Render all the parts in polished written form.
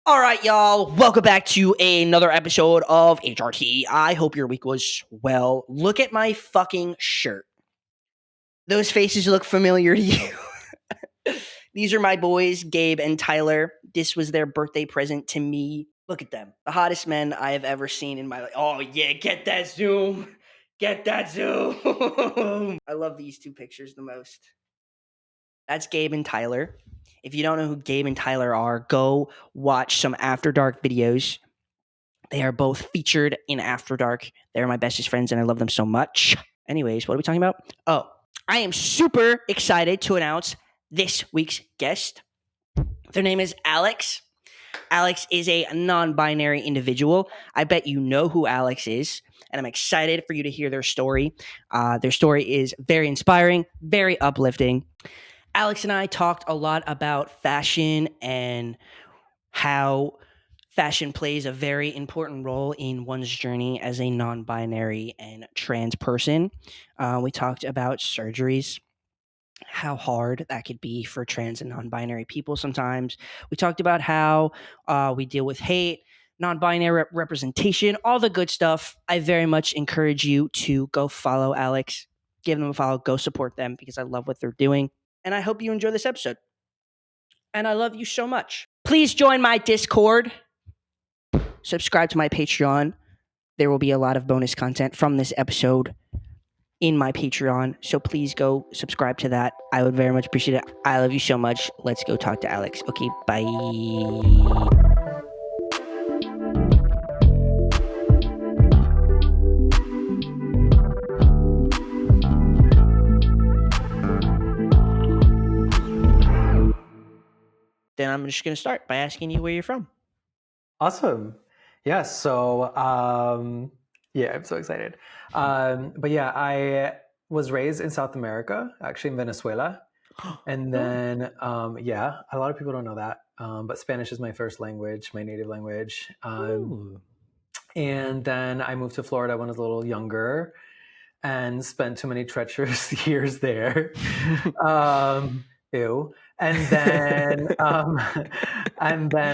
All right, y'all. Welcome back to another episode of HRT. I hope your week was well. Look at my fucking shirt. Those faces look familiar to you. These are my boys, Gabe and Tyler. This was their birthday present to me. Look at them. The hottest men I have ever seen in my life. Oh, yeah. Get that zoom. Get that zoom. I love these two pictures the most. That's Gabe and Tyler. If you don't know who Gabe and Tyler are, go watch some After Dark videos. They are both featured in After Dark. They're my bestest friends, and I love them so much. Anyways, what are we talking about? Oh, I am super excited to announce this week's guest. Their name is Alex. Alex is a non-binary individual. I bet you know who Alex is, and I'm excited for you to hear their story. Their story is very inspiring, very uplifting. Alex and I talked a lot about fashion and how fashion plays a very important role in one's journey as a non-binary and trans person. We talked about surgeries, how hard that could be for trans and non-binary people sometimes. We talked about how we deal with hate, non-binary representation, all the good stuff. I very much encourage you to go follow Alex, give them a follow, go support them because I love what they're doing. And I hope you enjoy this episode. And I love you so much. Please join my Discord. Subscribe to my Patreon. There will be a lot of bonus content from this episode in my Patreon. So please go subscribe to that. I would very much appreciate it. I love you so much. Let's go talk to Alex. Okay, bye. Then I'm just going to start by asking you where you're from. Awesome. Yeah. So, yeah, I'm so excited. But yeah, I was raised in South America, actually in Venezuela. And then, yeah, a lot of people don't know that. But Spanish is my first language, my native language. And then I moved to Florida when I was a little younger and spent too many treacherous years there. Ew. And then,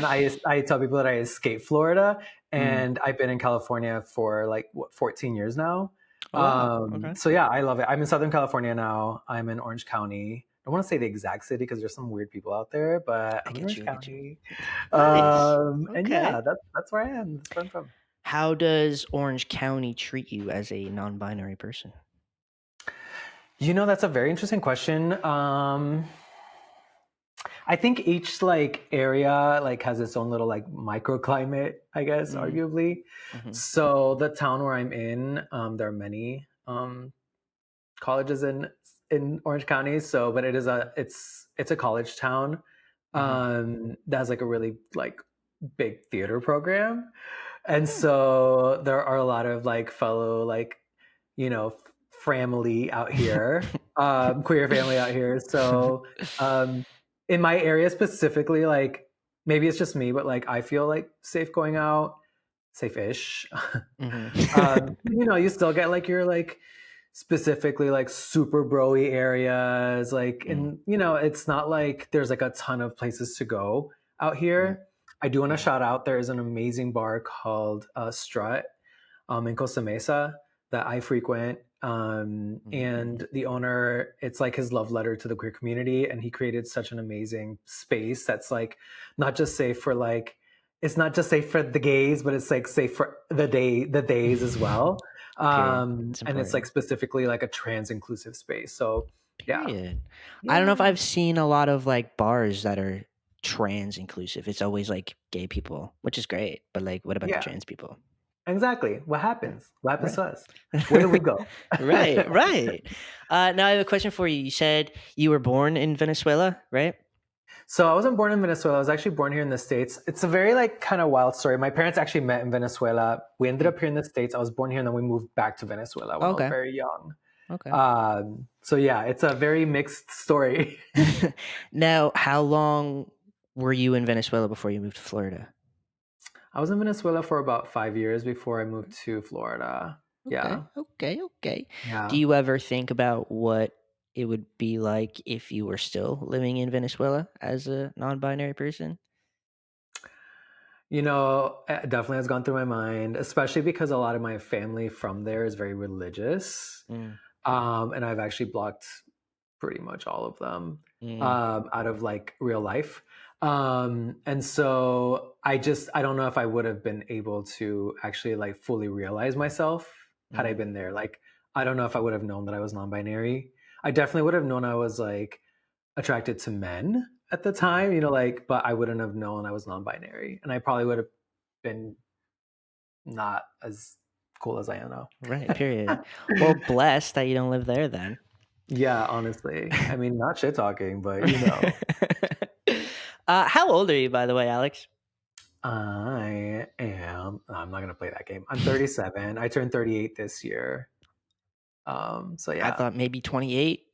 I tell people that I escaped Florida, and I've been in California for like 14 years now. Okay. So yeah, I love it. I'm in Southern California now. I'm in Orange County. I don't want to say the exact city because there's some weird people out there, but I'm in Orange County. Nice. And yeah, that's where I am. That's where I'm from. How does Orange County treat you as a non-binary person? You know, that's a very interesting question. I think each like area like has its own little like microclimate, I guess, arguably. So the town where I'm in, there are many colleges in Orange County. So, but it's a college town that has like a really like big theater program, and so there are a lot of like fellow like family out here, queer family out here. So in my area specifically, like maybe it's just me, but like I feel like safe going out, safe-ish. You still get like your like specifically like super broy areas, like and it's not like there's like a ton of places to go out here. I do want to shout out there is an amazing bar called Strut in Costa Mesa that I frequent. And the owner, it's like his love letter to the queer community, and he created such an amazing space that's like not just safe for like it's not just safe for the gays, but it's like safe for the days as well. And it's like specifically like a trans inclusive space. So yeah. I don't know if I've seen a lot of like bars that are trans inclusive. It's always like gay people, which is great. But like, what about the trans people? Exactly. What happens? What happens to us? Where do we go? Right. Now I have a question for you. You said you were born in Venezuela, right? So I wasn't born in Venezuela. I was actually born here in the States. It's a very like kind of wild story. My parents actually met in Venezuela. We ended up here in the States. I was born here, and then we moved back to Venezuela when I was very young. Okay. So yeah, it's a very mixed story. Now, how long were you in Venezuela before you moved to Florida? I was in Venezuela for about 5 years before I moved to Florida. Yeah. Okay. Yeah. Do you ever think about what it would be like if you were still living in Venezuela as a non-binary person? It definitely has gone through my mind, especially because a lot of my family from there is very religious. Mm, And I've actually blocked pretty much all of them mm, out of like real life. And so I don't know if I would have been able to actually like fully realize myself had I mm. been there. Like, I don't know if I would have known that I was non-binary. I definitely would have known I was like attracted to men at the time, like, but I wouldn't have known I was non-binary, and I probably would have been not as cool as I am now. Right, period. Well, blessed that you don't live there then. Yeah, honestly. I mean, not shit talking, but How old are you, by the way, Alex? I'm not gonna play that game. I'm 37. I turned 38 this year. So I yeah. thought maybe 28.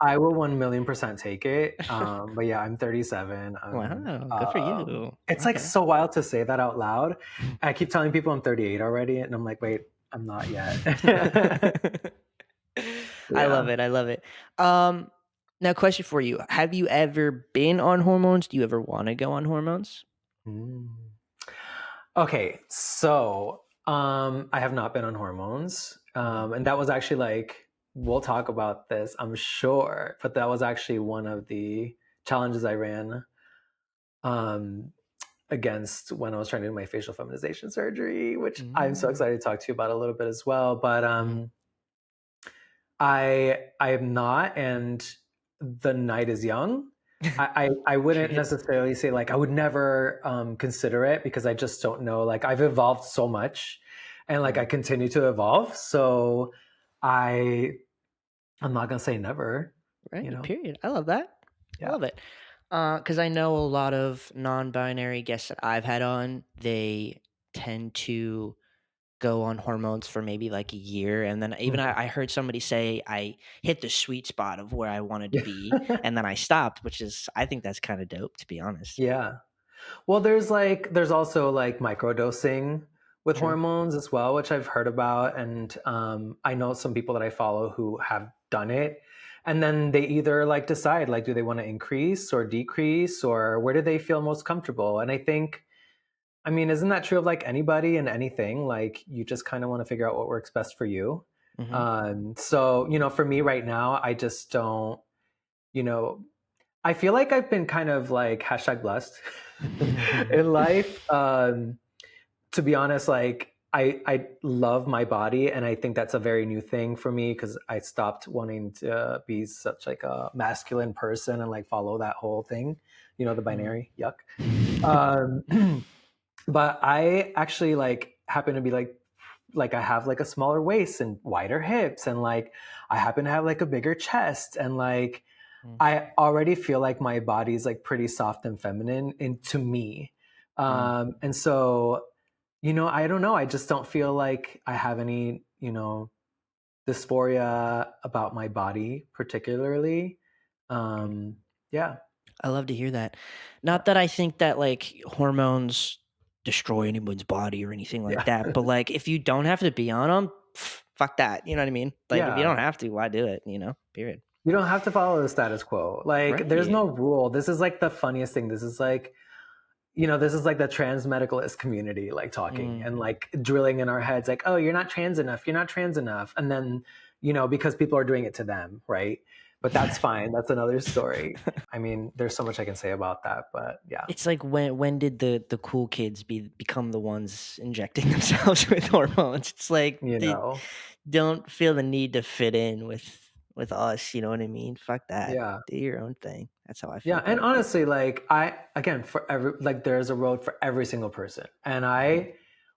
I will 1,000,000% take it. But yeah, I'm 37. Wow, good for you. It's like Okay. so wild to say that out loud. I keep telling people I'm 38 already, and I'm like, wait, I'm not yet. I love Yeah. it. I love it. Now, question for you: have you ever been on hormones? Do you ever want to go on hormones? Mm. Okay, so I have not been on hormones. And that was actually like, we'll talk about this, I'm sure, but that was actually one of the challenges I ran um, against when I was trying to do my facial feminization surgery, which I'm so Mm, excited to talk to you about a little bit as well. But mhm. I am not, and the night is young. I wouldn't Period. necessarily say like I would never consider it, because I just don't know. Like, I've evolved so much, and like I Mm, continue to evolve. So I I'm not gonna say never. You right. know? Period. I love that. I Yeah. love it. Because I know a lot of non-binary guests that I've had on, they tend to go on hormones for maybe like a year, and then even Mhm. I heard somebody say I hit the sweet spot of where I wanted to be, and then I stopped, which is I think that's kind of dope, to be honest. Yeah. Well, there's also like microdosing with True. hormones as well, which I've heard about, and I know some people that I follow who have done it, and then they either like decide like, do they want to increase or decrease, or where do they feel most comfortable? And I think, I mean, isn't that true of like anybody and anything? Like, you just kind of want to figure out what works best for you. Hmm. So for me right now, I just don't, you know, I feel like I've been kind of like hashtag blessed in life. To be honest, like I love my body, and I think that's a very new thing for me, because I stopped wanting to be such like a masculine person and like follow that whole thing, the binary. Yuck. Um, but I actually like happen to be like I have like a smaller waist and wider hips, and like I happen to have like a bigger chest, and like I already feel like my body is like pretty soft and feminine into me. And so, I don't know. I just don't feel like I have any, dysphoria about my body particularly. Um, yeah. I love to hear that. Yeah. Not that I think that like hormones destroy anyone's body or anything like Yeah. that, but like if you don't have to be on them, fuck that. You know what I mean? Like if you Yeah. don't have to, why do it? Period. You don't have to follow the status quo. Like, there's Right. no rule. This is like the funniest thing. This is like, this is like the trans medicalist community, like talking Mm. and like drilling in our heads, like, oh, you're not trans enough. You're not trans enough. And then, because people are doing it to them. Right. But that's fine. That's another story. I mean, there's so much I can say about that, but yeah, It's like when did the cool kids become the ones injecting themselves with hormones? It's like you they know, don't feel the need to fit in with us, you know what I mean? Fuck that. yeah. Do your own thing. That's how I feel Yeah. And about it. honestly, like, again, for every, like, there's a road for every single person. And Mhm. I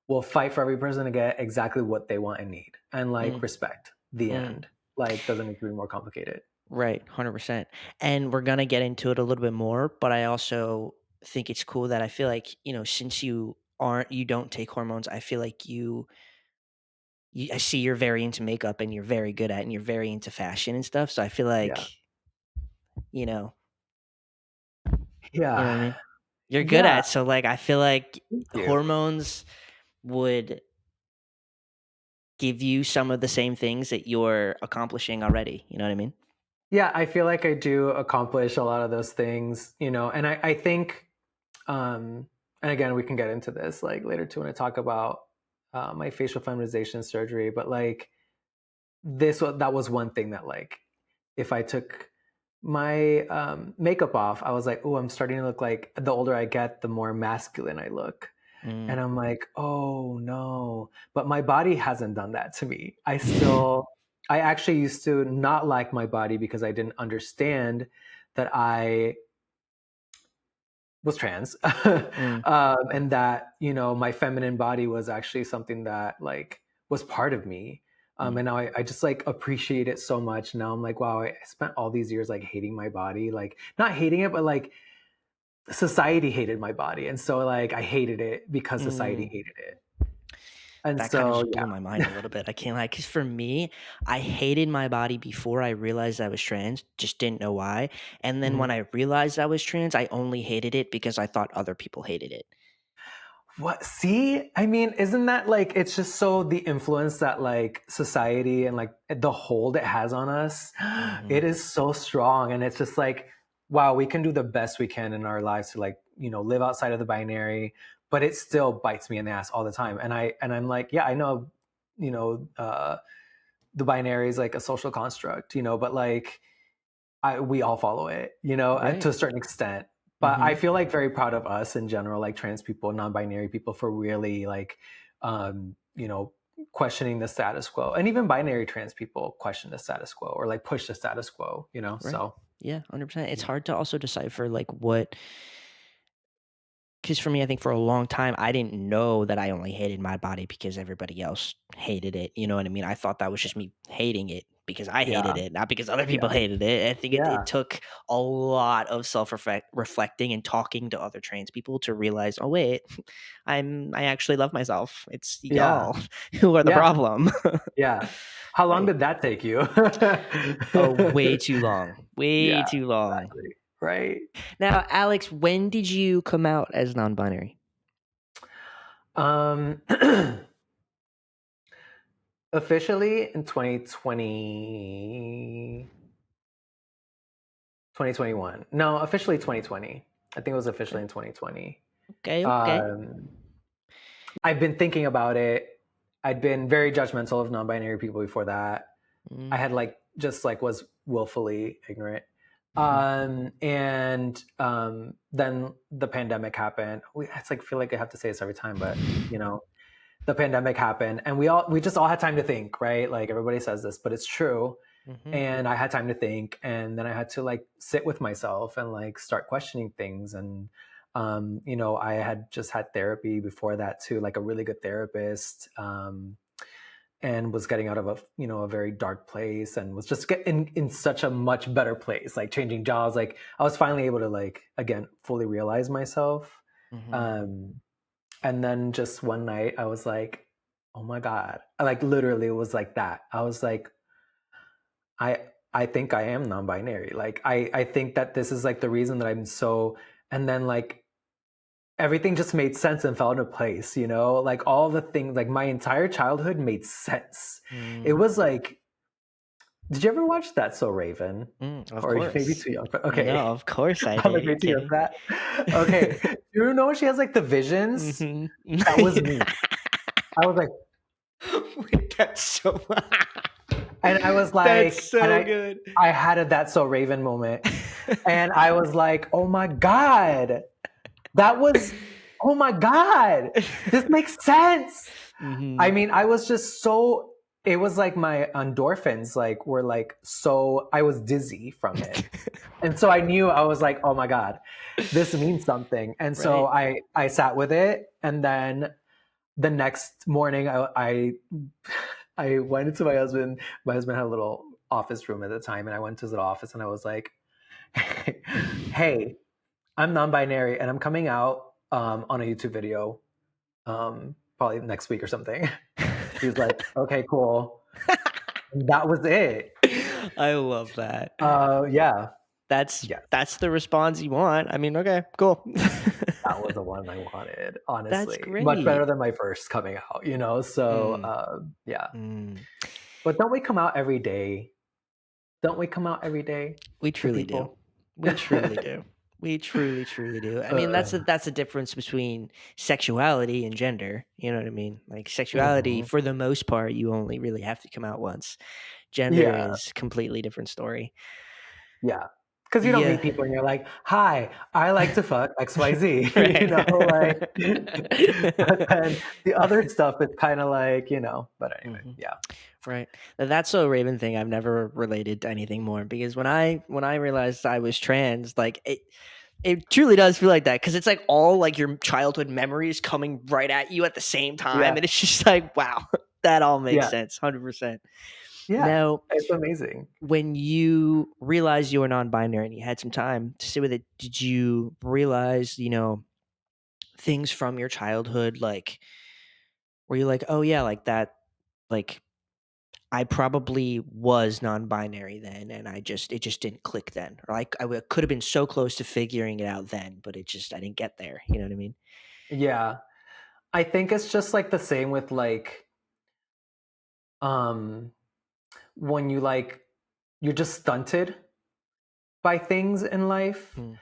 will fight for every person to get exactly what they want and need, and like Mm, respect the mm. end. Like, doesn't need to be more complicated. Right, 100%. And we're gonna get into it a little bit more, but I also think it's cool that I feel like, since you don't take hormones, I feel like I see you're very into makeup and you're very good at it and you're very into fashion and stuff. So I feel Yeah. like, you know, you know Yeah. what I mean? You're good Yeah. at it. So like I feel like Thank you. hormones would give you some of the same things that you're accomplishing already. You know what I mean? Yeah, I feel like I do accomplish a lot of those things, and I think, and again, we can get into this like later too when I talk about my facial feminization surgery. But like that was one thing that like if I took my makeup off, I was like, oh, I'm starting to look like the older I get, the more masculine I look. And I'm like, oh no. But my body hasn't done that to me. I actually used to not like my body because I didn't understand that I was trans. And that, you know, my feminine body was actually something that like was part of me. And now I just like appreciate it so much. Now I'm like, wow, I spent all these years like hating my body, like not hating it, but like society hated my body. And so like I hated it because society hated it. And That kind of so, just blew my mind a little bit. I can't lie, because for me, I hated my body before I realized I was trans, just didn't know why. And then Mhm. when I realized I was trans, I only hated it because I thought other people hated it. What? See, I mean, isn't that like, it's just so the influence that like society and like the hold it has on us, it is so strong. And it's just like, wow, we can do the best we can in our lives to like, you know, live outside of the binary, but it still bites me in the ass all the time. And I'm like, yeah, I know, you know, the binary is like a social construct, you know, but like, we all follow it, you know, to a certain extent. But I feel like very proud of us in general, like trans people, non-binary people, for really like, you know, questioning the status quo, and even binary trans people question the status quo or like push the status quo, you know. Right. So Yeah, 100%. It's hard to also decipher like what, because for me, I think for a long time, I didn't know that I only hated my body because everybody else hated it. You know what I mean? I thought that was just me hating it because I hated yeah, it, not because other people yeah, hated it. I think it yeah, took a lot of reflecting and talking to other trans people to realize, oh wait, I actually love myself. It's yeah, y'all who are the yeah, problem. yeah. How long Right. did that take you? Oh, way too long. Way Yeah, too long. exactly. Right. Now, Alex, when did you come out as non-binary? Um, officially in 2020, 2021. No, officially 2020. I think it was officially in 2020. Okay, okay. Um, I've been thinking about it. I'd been very judgmental of non-binary people before that. I Mm, had like just like was willfully ignorant. mhm. And then the pandemic happened. It's like feel like I have to say this every time, but you know, the pandemic happened, and we just all had time to think, right? Like everybody says this, but it's true. Mhm, And I had time to think, and then I had to like sit with myself and like start questioning things. And you know, I had just had therapy before that too, like a really good therapist. And was getting out of a, you know, a very dark place, and was just getting in such a much better place, like changing jobs. Like I was finally able to like again fully realize myself. mhm. um and then just one night I was like, oh my god, I like literally was like that. I was like, i I think I am non-binary. Like I think that this is like the reason that I'm so. And then like everything just made sense and fell into place, you know, like all the things, like my entire childhood made sense. It Mm, was like, did you ever watch That So Raven? of Or are you maybe course. too young for, No, okay. of course I I'm like did. You way too young kidding? for that. Okay. Do you know she has like the visions? Mhm. That was me. I was like, Wait, that's so and I was that's like, and so good. I had a That So Raven moment. And I was like, oh my God, that was, oh my God, this makes sense. I Mhm. mean, I was just so, it was like my endorphins like were like, so I was dizzy from it. And so I knew, I was like, oh my God, this means something. And so Right. I sat with it. And then the next morning I went into my husband. My husband had a little office room at the time, and I went to his office and I was like, hey, I'm non-binary and I'm coming out on a YouTube video probably next week or something. He was like, okay, cool. And that was it. I love that. Yeah. That's Yeah. that's the response you want. I mean, okay, cool. That was the one I wanted, That's honestly. Much better great. than my first coming out, you know? So, Mm, yeah. mm. But don't we come out every day? Don't we come out every day We to truly do. people? We truly do. We truly, truly do. I mean, that's the difference between sexuality and gender. You know what I mean? Like sexuality, Mhm. for the most part, you only really have to come out once. Gender Yeah, is completely different story. yeah. Because you don't Yeah. meet people and you're like, "Hi, I like to fuck XYZ," you Right. know, like. But then the other stuff, it's kind of like, But anyway, Mhm. yeah, Right. That's a Raven thing I've never related to anything more because when I realized I was trans, like it truly does feel like that because it's like all like your childhood memories coming right at you at the same time, yeah, and it's just like wow, that all makes yeah, sense, 100%. yeah. Now, It's amazing. when you realized you were non-binary and you had some time to sit with it, did you realize things from your childhood like were you like, oh yeah, like that, like I probably was non-binary then, and it just didn't click then, or like could have been so close to figuring it out then, but I didn't get there. You know what I mean? Yeah, I think it's just like the same with like um when you're just stunted by things in life, Mm,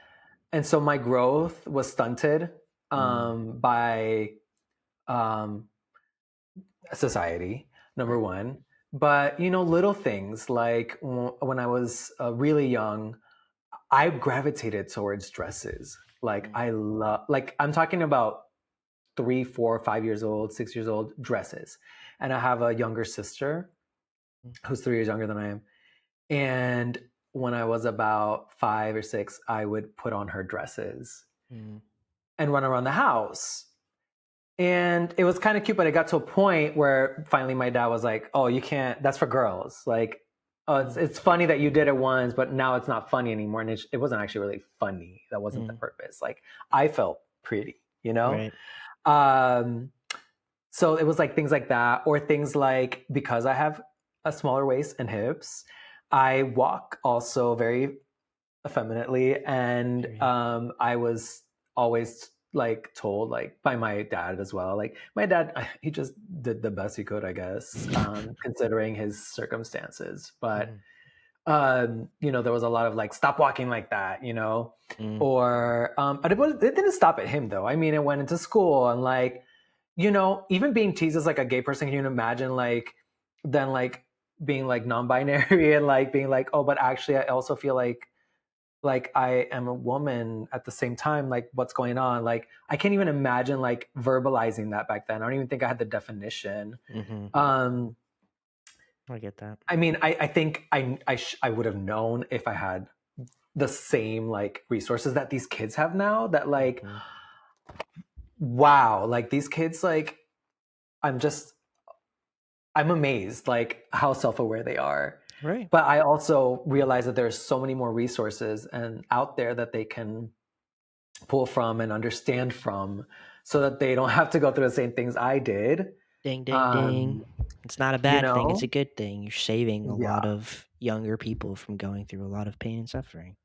and so my growth was stunted mm, by um society, number right. one. But little things like when I was really young, I gravitated towards dresses. Like Mm, I love, like I'm talking about 3, 4, 5 years old, 6 years old dresses. And I have a younger sister mm, who's 3 years younger than I am. And when I was about 5 or 6, I would put on her dresses mm, and run around the house. And it was kind of cute, but it got to a point where finally my dad was like, "Oh, you can't. That's for girls. Like, oh, it's mm, it's funny that you did it once, but now it's not funny anymore." And it wasn't actually really funny. That wasn't the mm, purpose. Like, I felt pretty, you know. right. Um, so it was like things like that, or things like because I have a smaller waist and hips, I walk also very effeminately, and Period. I was always like told like by my dad as well, like my dad, he just did the best he could, I guess, considering his circumstances. But Mm, there was a lot of like, stop walking like that, mm, or but it didn't stop at him though. I mean, it went into school, and like, even being teased as like a gay person, can you imagine like then like being like non-binary and like being like, oh, but actually I also feel like I am a woman at the same time, like what's going on? Like I can't even imagine like verbalizing that back then. I don't even think I had the definition. mm-hmm. Um, I get that. I mean, I think I would have known if I had the same like resources that these kids have now. That like, Mm-hmm. wow, like these kids, like I'm just I'm amazed like how self-aware they are. Right. But I also realize that there's so many more resources and out there that they can pull from and understand from, so that they don't have to go through the same things I did. Ding, ding, ding. Um, It's not a you bad thing. It's a know? good thing. You're saving a Yeah. lot of younger people from going through a lot of pain and suffering.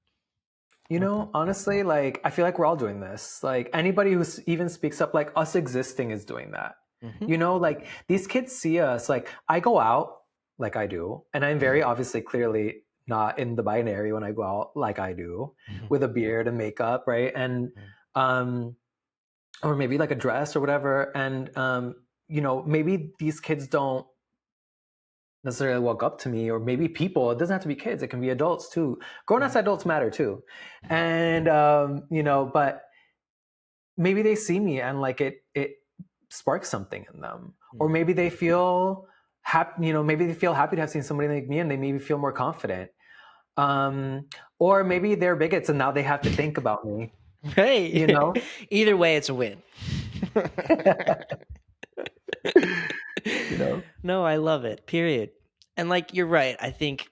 Okay. Honestly, like I feel like we're all doing this. Like anybody who even speaks up, like us existing is doing that. Mm-hmm. Like these kids see us, like I go out like I do, and I'm very obviously clearly not in the binary when I go out like I do, with a beard and makeup, right? And um or maybe like a dress or whatever. And maybe these kids don't necessarily walk up to me, or maybe people, it doesn't have to be kids, it can be adults too. Grown-ass adults matter too. And but maybe they see me and like it sparks something in them. Or maybe they feel happy, maybe they feel happy to have seen somebody like me, and they maybe feel more confident. um or maybe they're bigots and now they have to think about me, you Hey, know either way, it's a win. you know No, I love it. Period. And like you're right. I think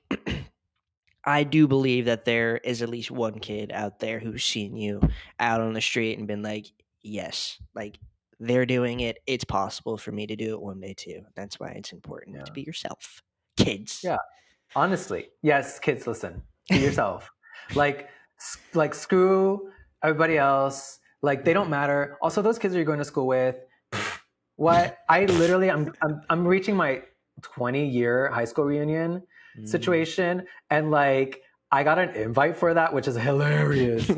I do believe that there is at least one kid out there who's seen you out on the street and been like, "Yes, like they're doing it. It's possible for me to do it one day too." That's why it's important to yeah, be yourself, kids. yeah. Honestly, yes, kids, listen. Be yourself. Like, screw everybody else. Like, they don't Mhm, matter. Also, those kids that you're going to school with, what? I literally, I'm reaching my 20-year high school reunion mm, situation, and like, I got an invite for that, which is hilarious.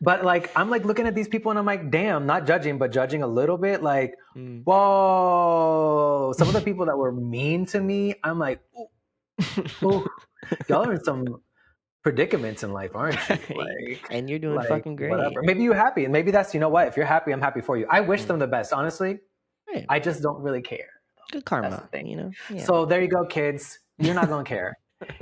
But like, I'm like looking at these people and I'm like, damn, not judging, but judging a little bit. Like, whoa, some of the people that were mean to me, I'm like, ooh, y'all are in some predicaments in life, aren't you? And you're doing Like fucking great. whatever. Maybe you're happy, and maybe that's, you know what? If you're happy, I'm happy for you. I wish them the best, honestly. Right. I just don't really care. Good karma, That's the thing. you know. Yeah. So there you go, kids. You're not gonna care.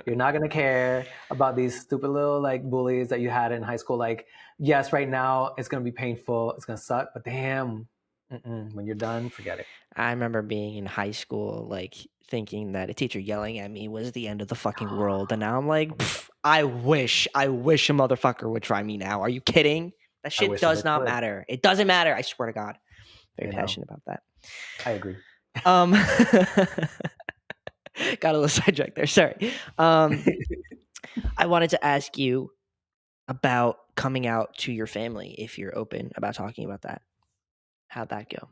You're not gonna care about these stupid little like bullies that you had in high school. Like, yes, right now it's gonna be painful. It's gonna suck, but damn, when you're done, forget it. I remember being in high school, like thinking that a teacher yelling at me was the end of the fucking world, and now I'm like, I wish a motherfucker would try me now. Are you kidding? That shit does not matter. It doesn't matter. I swear to God. Very passionate about that. I agree. Got a little sidetracked there. Sorry. I wanted to ask you about coming out to your family, if you're open about talking about that. How'd that go?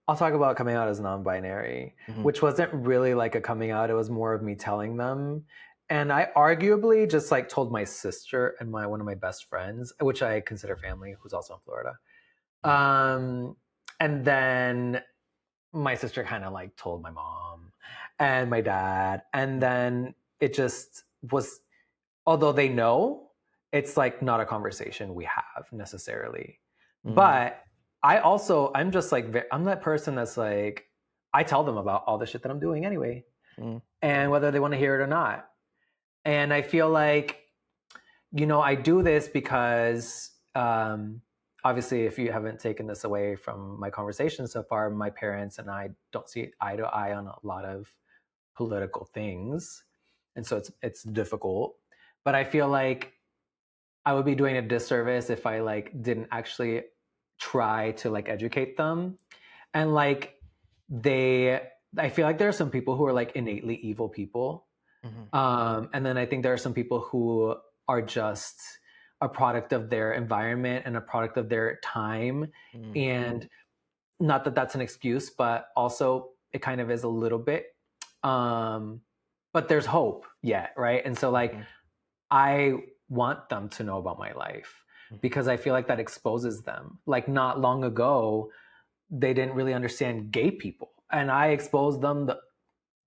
I'll talk about coming out as non-binary, which wasn't really like a coming out. It was more of me telling them. And I arguably just like told my sister and one of my best friends, which I consider family, who's also in Florida. And then my sister kind of like told my mom and my dad. And then it just was, although they know, it's like not a conversation we have necessarily. But I'm just like, I'm that person that's like, I tell them about all the shit that I'm doing anyway, and whether they want to hear it or not. And I feel like, you know, I do this because, obviously, if you haven't taken this away from my conversation so far, my parents and I don't see eye to eye on a lot of political things. And so it's difficult. But I feel like I would be doing a disservice if I like didn't actually try to like educate them. And like I feel like there are some people who are like innately evil people. And then I think there are some people who are just a product of their environment and a product of their time. And not that that's an excuse, but also it kind of is a little bit. But there's hope yet, right? And so like I want them to know about my life because I feel like that exposes them. Like not long ago, they didn't really understand gay people. And I exposed them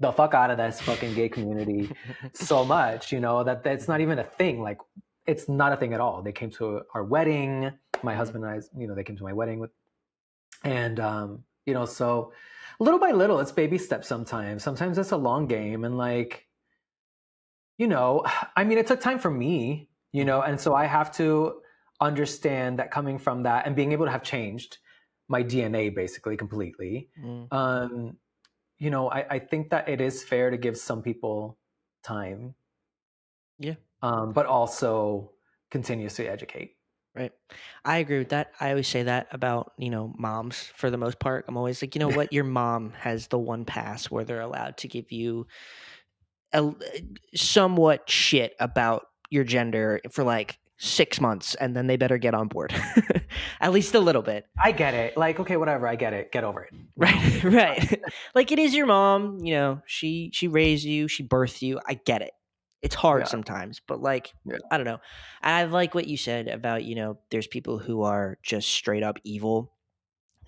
the fuck out of this fucking gay community so much, you know, that it's not even a thing. Like it's not a thing at all. They came to our wedding. My husband and I, you know, they came to my wedding and you know, so little by little, it's baby steps sometimes. Sometimes it's a long game. And like, you know, I mean, it took time for me, you know, and so I have to understand that coming from that and being able to have changed my DNA basically completely. You know, I think that it is fair to give some people time. Yeah. But also continuously educate. Right. I agree with that. I always say that about, you know, moms for the most part. I'm always like, you know what? Your mom has the one pass where they're allowed to give you somewhat shit about your gender for like 6 months, and then they better get on board. At least a little bit. I get it. Like, okay, whatever. I get it. Get over it. Right. Right. Like it is your mom, you know, she raised you, she birthed you. I get it. It's hard sometimes, but like, I don't know. I like what you said about, you know, there's people who are just straight up evil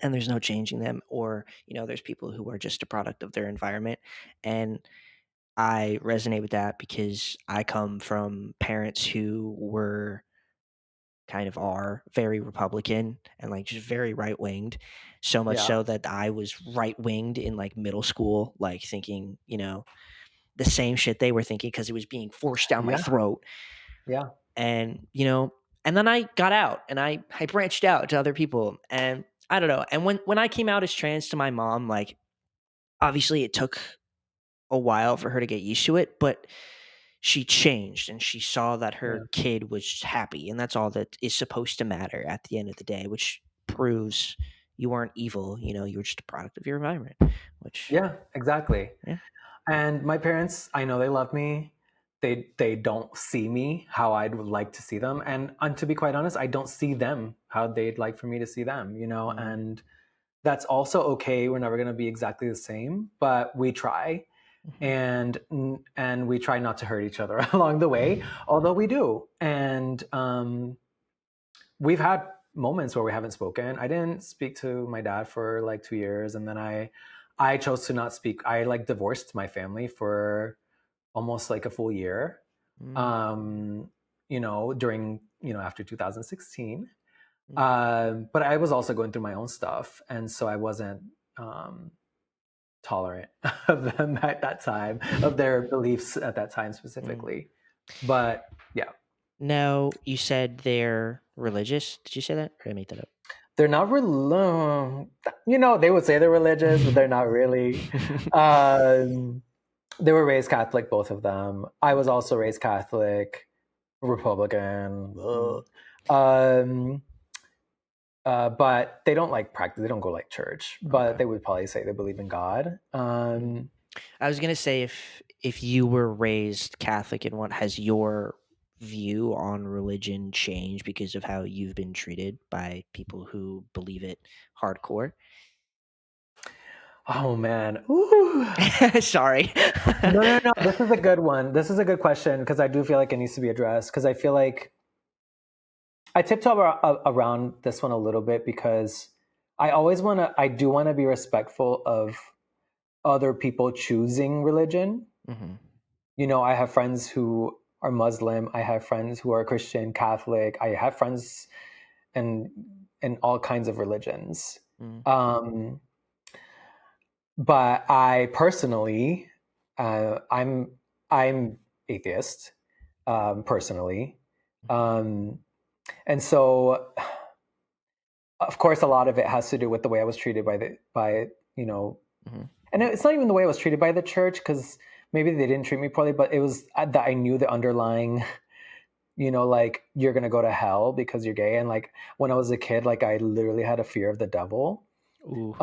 and there's no changing them, or, you know, there's people who are just a product of their environment. And I resonate with that because I come from parents who were kind of are very Republican and like just very right winged. So much so that I was right winged in like middle school, like thinking, you know, the same shit they were thinking because it was being forced down my throat. Yeah. And, you know, and then I got out and I branched out to other people. And I don't know. And when I came out as trans to my mom, like obviously it took a while for her to get used to it, but she changed and she saw that her kid was happy, and that's all that is supposed to matter at the end of the day, which proves you weren't evil, you know, you were just a product of your environment. Which exactly. Yeah. And my parents, I know they love me. They don't see me how I'd like to see them, and to be quite honest, I don't see them how they'd like for me to see them, you know. And that's also okay. We're never going to be exactly the same, but we try. and we try not to hurt each other along the way, although we do. And we've had moments where we haven't spoken. I didn't speak to my dad for like 2 years, and then I chose to not speak. I like divorced my family for almost like a full year. During after 2016. But I was also going through my own stuff, and so I wasn't tolerant of them at that time, of their beliefs at that time specifically. But yeah. Now, you said they're religious. Did you say that? Or did I make that up? They're not they would say they're religious, but they're not really. They were raised Catholic, both of them. I was also raised Catholic, Republican. But they don't like practice. They don't go like church, but they would probably say they believe in God. I was gonna say, if you were raised Catholic, and what has your view on religion changed because of how you've been treated by people who believe it hardcore? Oh man. Sorry. No. This is a good one. This is a good question, because I do feel like it needs to be addressed, because I feel like I tiptoe around this one a little bit, because I do want to be respectful of other people choosing religion. I have friends who are Muslim. I have friends who are Christian, Catholic. I have friends in all kinds of religions. But I personally, I'm atheist, personally. And so, of course, a lot of it has to do with the way I was treated and it's not even the way I was treated by the church, because maybe they didn't treat me poorly, but it was that I knew the underlying, like, you're going to go to hell because you're gay. And like, when I was a kid, like, I literally had a fear of the devil. Ooh.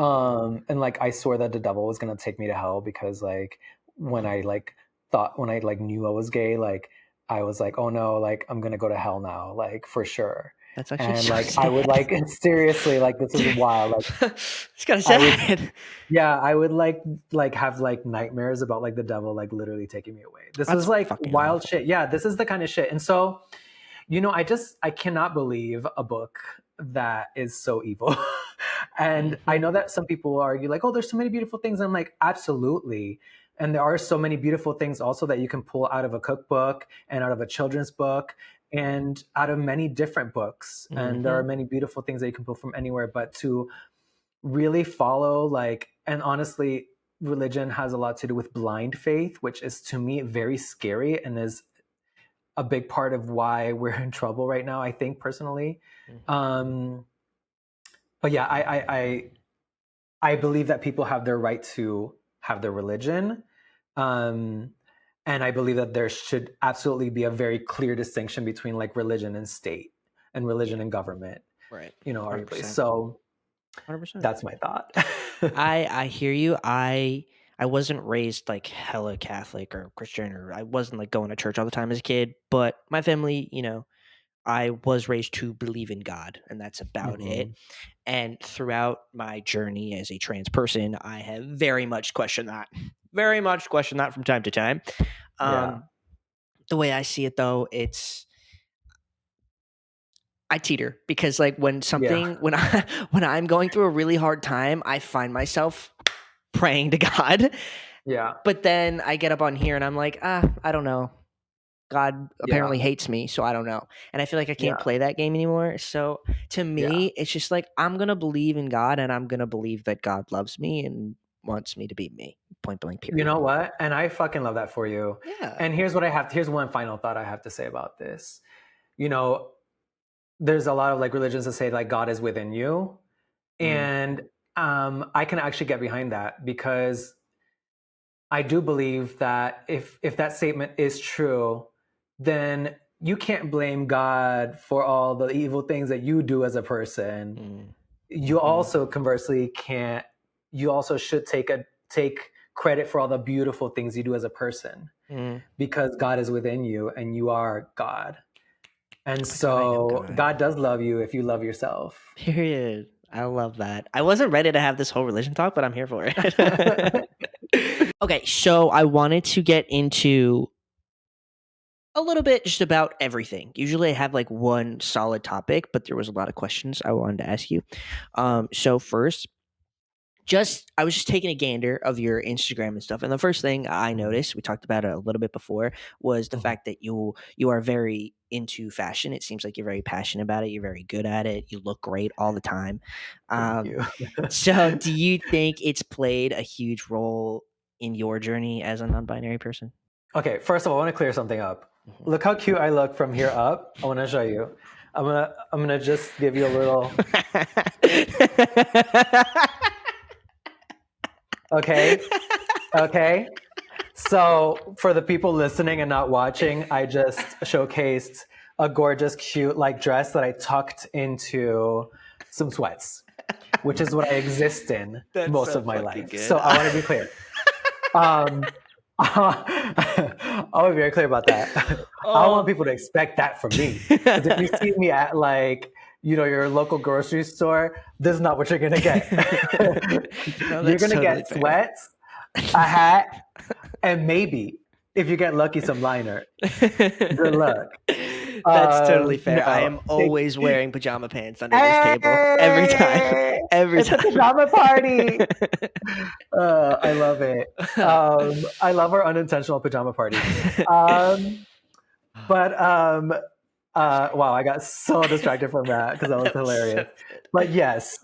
And like, I swore that the devil was going to take me to hell, because like, when I knew I was gay, like, I was like, oh no, like, I'm going to go to hell now, like, for sure. That's actually And so like, sad. I would like, seriously, like, this is wild. Like, it's kind of sad. I would like have like nightmares about like the devil like literally taking me away. This That's is like wild awful shit. Yeah, this is the kind of shit. And so, I cannot believe a book that is so evil. And I know that some people argue like, oh, there's so many beautiful things. And I'm like, absolutely. And there are so many beautiful things also that you can pull out of a cookbook and out of a children's book and out of many different books. And there are many beautiful things that you can pull from anywhere. But to really follow, like, and honestly, religion has a lot to do with blind faith, which is, to me, very scary, and is a big part of why we're in trouble right now, I think, personally. But yeah, I believe that people have their right to have their religion. And I believe that there should absolutely be a very clear distinction between like religion and state, and religion and government. Right. Arguably. So 100%. that's my thought. I hear you. I wasn't raised like hella Catholic or Christian, or I wasn't like going to church all the time as a kid, but my family, I was raised to believe in God, and that's about it. And throughout my journey as a trans person, I have very much questioned that from time to time. The way I see it, though, I teeter, because like when I'm going through a really hard time, I find myself praying to God. Yeah. But then I get up on here and I'm like, I don't know. God apparently hates me, so I don't know. And I feel like I can't play that game anymore. So to me, it's just like, I'm going to believe in God, and I'm going to believe that God loves me and wants me to be me. Point blank, period. You know what? And I fucking love that for you. Yeah. And here's one final thought I have to say about this. There's a lot of like religions that say like God is within you. And I can actually get behind that, because I do believe that if that statement is true, then you can't blame God for all the evil things that you do as a person. You also conversely can't. You also should take credit for all the beautiful things you do as a person, because God is within you and you are God. And so God does love you if you love yourself. Period. I love that. I wasn't ready to have this whole religion talk, but I'm here for it. Okay, so I wanted to get into a little bit just about everything. Usually I have like one solid topic, but there was a lot of questions I wanted to ask you. So first, I was just taking a gander of your Instagram and stuff, and the first thing I noticed, we talked about it a little bit before, was the Mhm. fact that you are very into fashion. It seems like you're very passionate about it. You're very good at it. You look great all the time. Thank Um, you. so, do you think it's played a huge role in your journey as a non-binary person? Okay, first of all, I want to clear something up. Mhm. Look how cute I look from here up. I want to show you. I'm gonna just give you a little. Okay, okay. So for the people listening and not watching, I just showcased a gorgeous, cute like dress that I tucked into some sweats, which is what I exist in That's most so of my fucking life. good. So I want to be clear. Um, I'll be very clear about that. I don't want Oh. people to expect that from me. Because if you see me at like, your local grocery store, this is not what you're gonna get. No, You're that's gonna totally get fair. sweats, a hat, and maybe, if you get lucky, some liner. Good luck. That's totally fair. I No. am always wearing pajama pants under this table every time. Hey! Every It's a time. pajama party. I love it. I love our unintentional pajama party. Um, but wow, I got so distracted from that because that was That was hilarious. so good. But yes,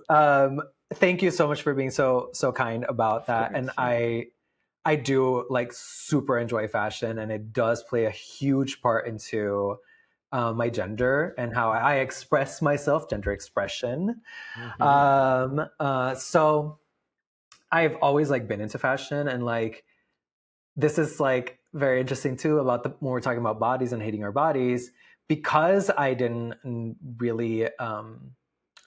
thank you so much for being so kind about Of that. And course, yeah. I do like super enjoy fashion, and it does play a huge part into my gender and how I express myself, gender expression. Mhm. So I've always like been into fashion, and like this is like very interesting too about when we're talking about bodies and hating our bodies, because I didn't really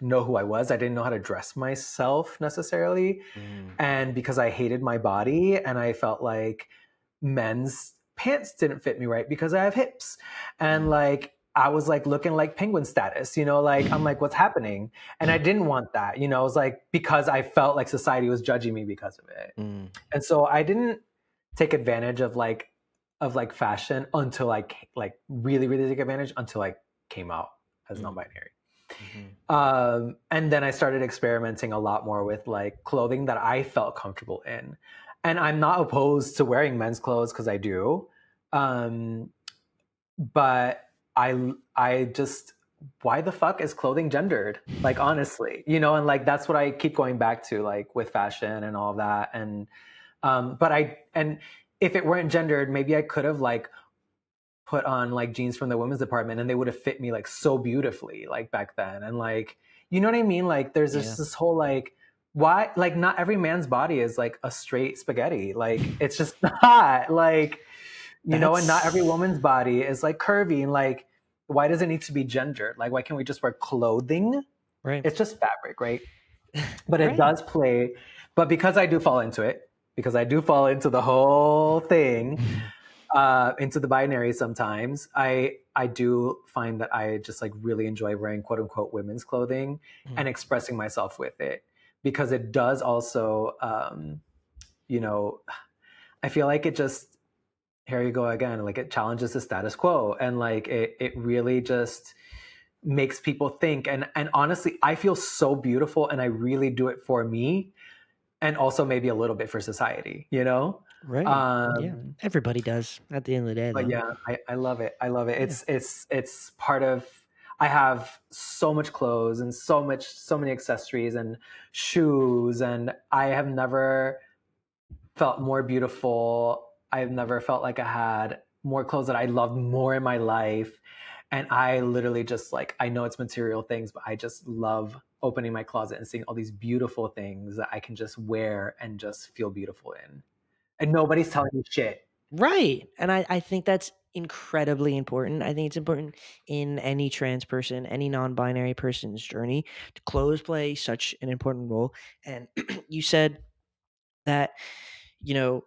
know who I was. I didn't know how to dress myself necessarily, Mm. and because I hated my body and I felt like men's pants didn't fit me right because I have hips, and Mm. like I was like looking like penguin status, like I'm like, what's happening? And I didn't want that, I was like, because I felt like society was judging me because of it. Mm. And so I didn't take advantage of like fashion until like really really take advantage until I came out as Mm. non-binary. Mhm. And then I started experimenting a lot more with like clothing that I felt comfortable in. And I'm not opposed to wearing men's clothes because I do. Um, but I just, why the fuck is clothing gendered? Like honestly, and like that's what I keep going back to, like with fashion and all that. And and if it weren't gendered, maybe I could have like put on like jeans from the women's department and they would have fit me like so beautifully like back then. And like, you know what I mean? Like there's Yeah. this whole like, why, like not every man's body is like a straight spaghetti. Like it's just not like, and not every That's woman's body is like curvy, and like, why does it need to be gendered? Like why can't we just wear clothing? right. It's just fabric, right? But it Right. does play. But because I do fall into it, because I do fall into the whole thing, into the binary sometimes, I do find that I just like really enjoy wearing quote unquote women's clothing Mm. and expressing myself with it, because it does also you know I feel like it just, here you go again, like it challenges the status quo, and like it really just makes people think. And honestly, I feel so beautiful, and I really do it for me, and also maybe a little bit for society. Right. Yeah. um Everybody does at the end of the day, but though. yeah, I love it. I love it. Yeah. It's part of. I have so much clothes and so many accessories and shoes, and I have never felt more beautiful. I've never felt like I had more clothes that I loved more in my life. And I literally just like, I know it's material things, but I just love opening my closet and seeing all these beautiful things that I can just wear and just feel beautiful in. And nobody's telling me shit. Right. And I think that's incredibly important. I think it's important in any trans person, any non binary person's journey. Clothes play such an important role. And you said that, you know,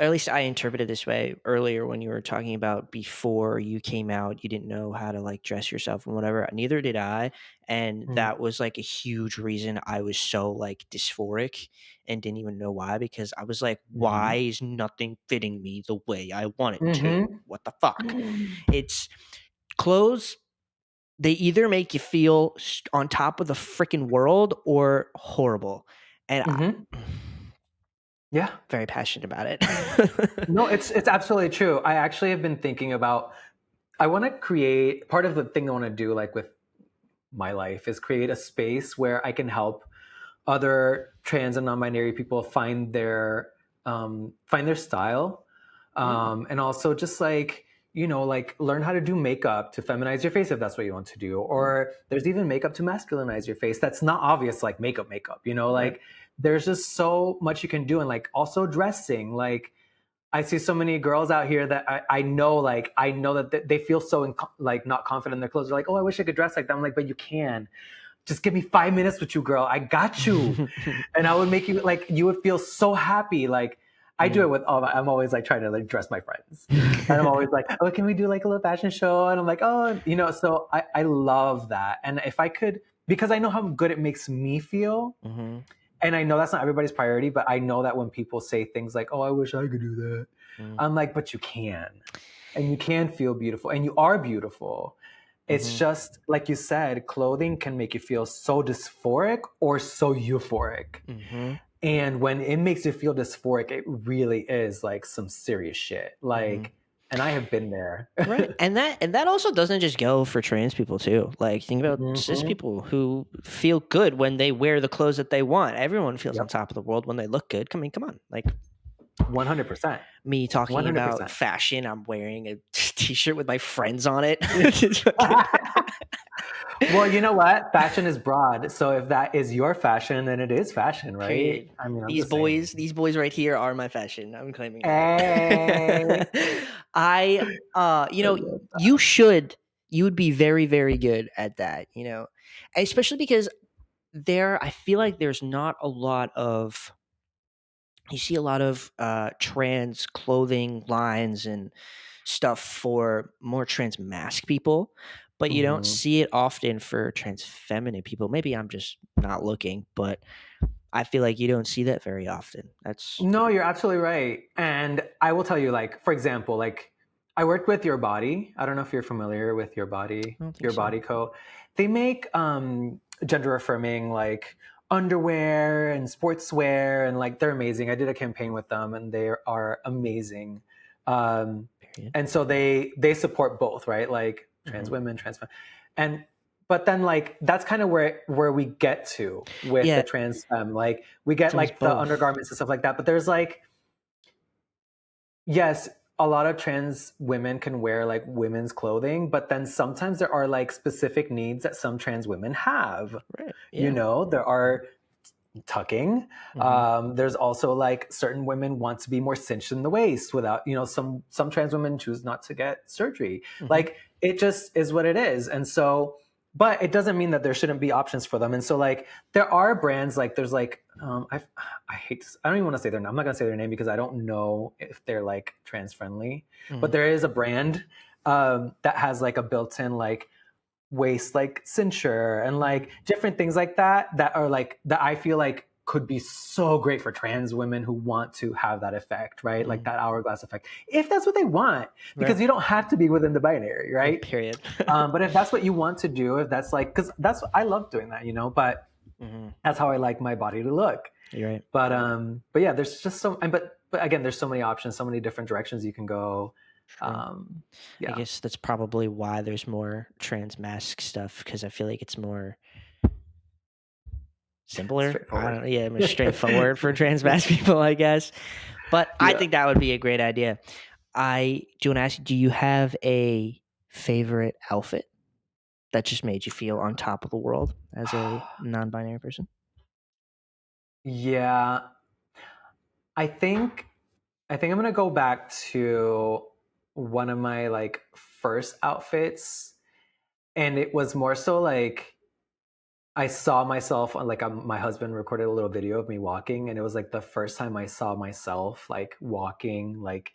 or at least I interpreted this way earlier when you were talking about before you came out, you didn't know how to like dress yourself and whatever. Neither did I. And that was like a huge reason I was so like dysphoric and didn't even know why, because I was like, why is nothing fitting me the way I want it to? What the fuck? It's clothes. They either make you feel on top of the freaking world or horrible. And Yeah. very passionate about it. No, it's absolutely true. I actually have been thinking about, I want to create, part of the thing I want to do like with my life is create a space where I can help other trans and non-binary people find their style, and also just like, you know, like learn how to do makeup to feminize your face if that's what you want to do, or there's even makeup to masculinize your face that's not obvious, like makeup, you know, like there's just so much you can do. And like also dressing, like I see so many girls out here that I know that they feel so like not confident in their clothes. They're like, oh, I wish I could dress like that. I'm like, but you can. Just give me 5 minutes with you, girl. I got you. And I would make you like, you would feel so happy. Like I do it with all I'm always like trying to like dress my friends. And I'm always like, oh, can we do like a little fashion show? And I'm like, oh, you know, so I love that. And if I could, because I know how good it makes me feel. And I know that's not everybody's priority, but I know that when people say things like, oh, I wish I could do that. I'm like, but you can. And you can feel beautiful. And you are beautiful. It's just, like you said, clothing can make you feel so dysphoric or so euphoric. And when it makes you feel dysphoric, it really is like some serious shit. Like, and I have been there. Right. And that also doesn't just go for trans people too. Like think about cis people who feel good when they wear the clothes that they want. Everyone feels on top of the world when they look good. Come on. Like 100%. me talking 100%. about fashion, I'm wearing a t-shirt with my friends on it. Well, you know what? Fashion is broad. So if that is your fashion, then it is fashion, right? Period. I mean, these boys right here are my fashion. I'm claiming hey. you know, you would be very, very good at that, you know, especially because I feel like there's not a lot of, you see a lot of trans clothing lines and stuff for more trans masc people, but you don't see it often for trans feminine people. Maybe I'm just not looking, but I feel like you don't see that very often. No, you're absolutely right. And I will tell you, like, for example, like I worked with Your Body. I don't know if you're familiar with Your Body, Your Body Co. They make gender affirming like underwear and sportswear, and like they're amazing. I did a campaign with them and they are amazing. And so they support both, right? Like trans women, trans men. And but then like that's kind of where we get to with the trans like we get like the undergarments and stuff like that. But there's like, yes, a lot of trans women can wear like women's clothing, but then sometimes there are like specific needs that some trans women have. Right. You know, there are tucking. There's also like certain women want to be more cinched in the waist without, you know, some trans women choose not to get surgery. Like it just is what it is. And so, but it doesn't mean that there shouldn't be options for them. And so like there are brands like there's like I hate I don't even want to say their name. I'm not gonna say their name because I don't know if they're like trans friendly. But there is a brand that has like a built-in like waist like cincher and like different things like that are like that I feel like could be so great for trans women who want to have that effect, right? Like that hourglass effect, if that's what they want, because you don't have to be within the binary, right? Period. But if that's what you want to do, if that's like, because that's I love doing that, you know, but that's how I like my body to look. You're right. But yeah, there's just so, but again, there's so many options, so many different directions you can go. I guess that's probably why there's more trans masc stuff, because I feel like it's more simpler. I don't know, yeah, more straightforward for trans masc people, I guess. But I think that would be a great idea. I do want to ask you, do you have a favorite outfit that just made you feel on top of the world as a non-binary person? Yeah, I think I'm gonna go back to one of my like first outfits, and it was more so like I saw myself on like my husband recorded a little video of me walking, and it was like the first time I saw myself like walking like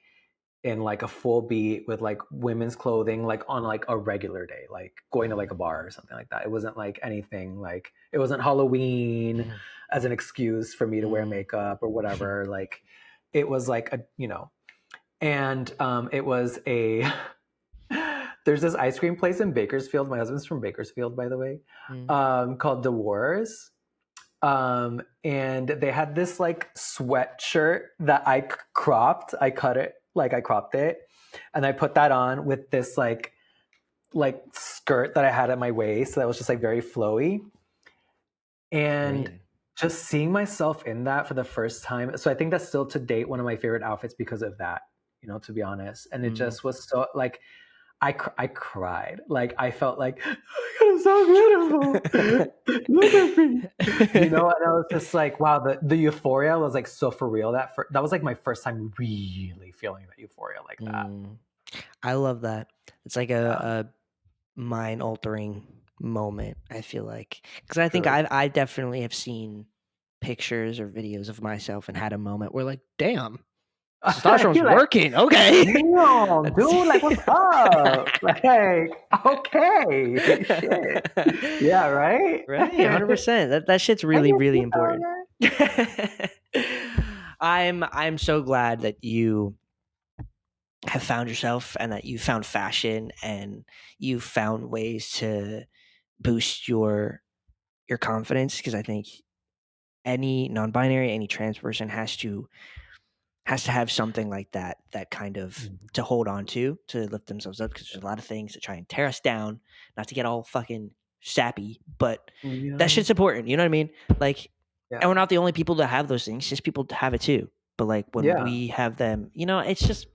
in like a full beat with like women's clothing, like on like a regular day, like going to like a bar or something like that. It wasn't like anything like it wasn't Halloween as an excuse for me to wear makeup or whatever. Like it was like a, you know, and it was a there's this ice cream place in Bakersfield. My husband's from Bakersfield, by the way, called The Wars. And they had this like sweatshirt that I cropped. I cut it, like I cropped it, and I put that on with this like skirt that I had at my waist. So that was just like very flowy. And just seeing myself in that for the first time. So I think that's still to date one of my favorite outfits because of that, you know, to be honest. And it just was so like, I cried. Like I felt like, oh my God, I'm so beautiful. Look at me. You know, and I was just like, wow, the euphoria was like so for real. That was like my first time really feeling that euphoria like that. I love that. It's like a mind altering moment, I feel like. Because I think I definitely have seen pictures or videos of myself and had a moment where like, damn, testosterone's like, working. Okay. Damn, dude, like what's up? Like, okay. Shit. Yeah, right? Right, 100%. That shit's really, really important. I'm so glad that you have found yourself and that you found fashion and you found ways to boost your confidence, because I think any non-binary, any trans person has to have something like that kind of to hold on to lift themselves up, because there's a lot of things that try and tear us down, not to get all fucking sappy, but that shit's important, you know what I mean? Like, and we're not the only people that have those things, just people have it too, but like when we have them, you know, it's just,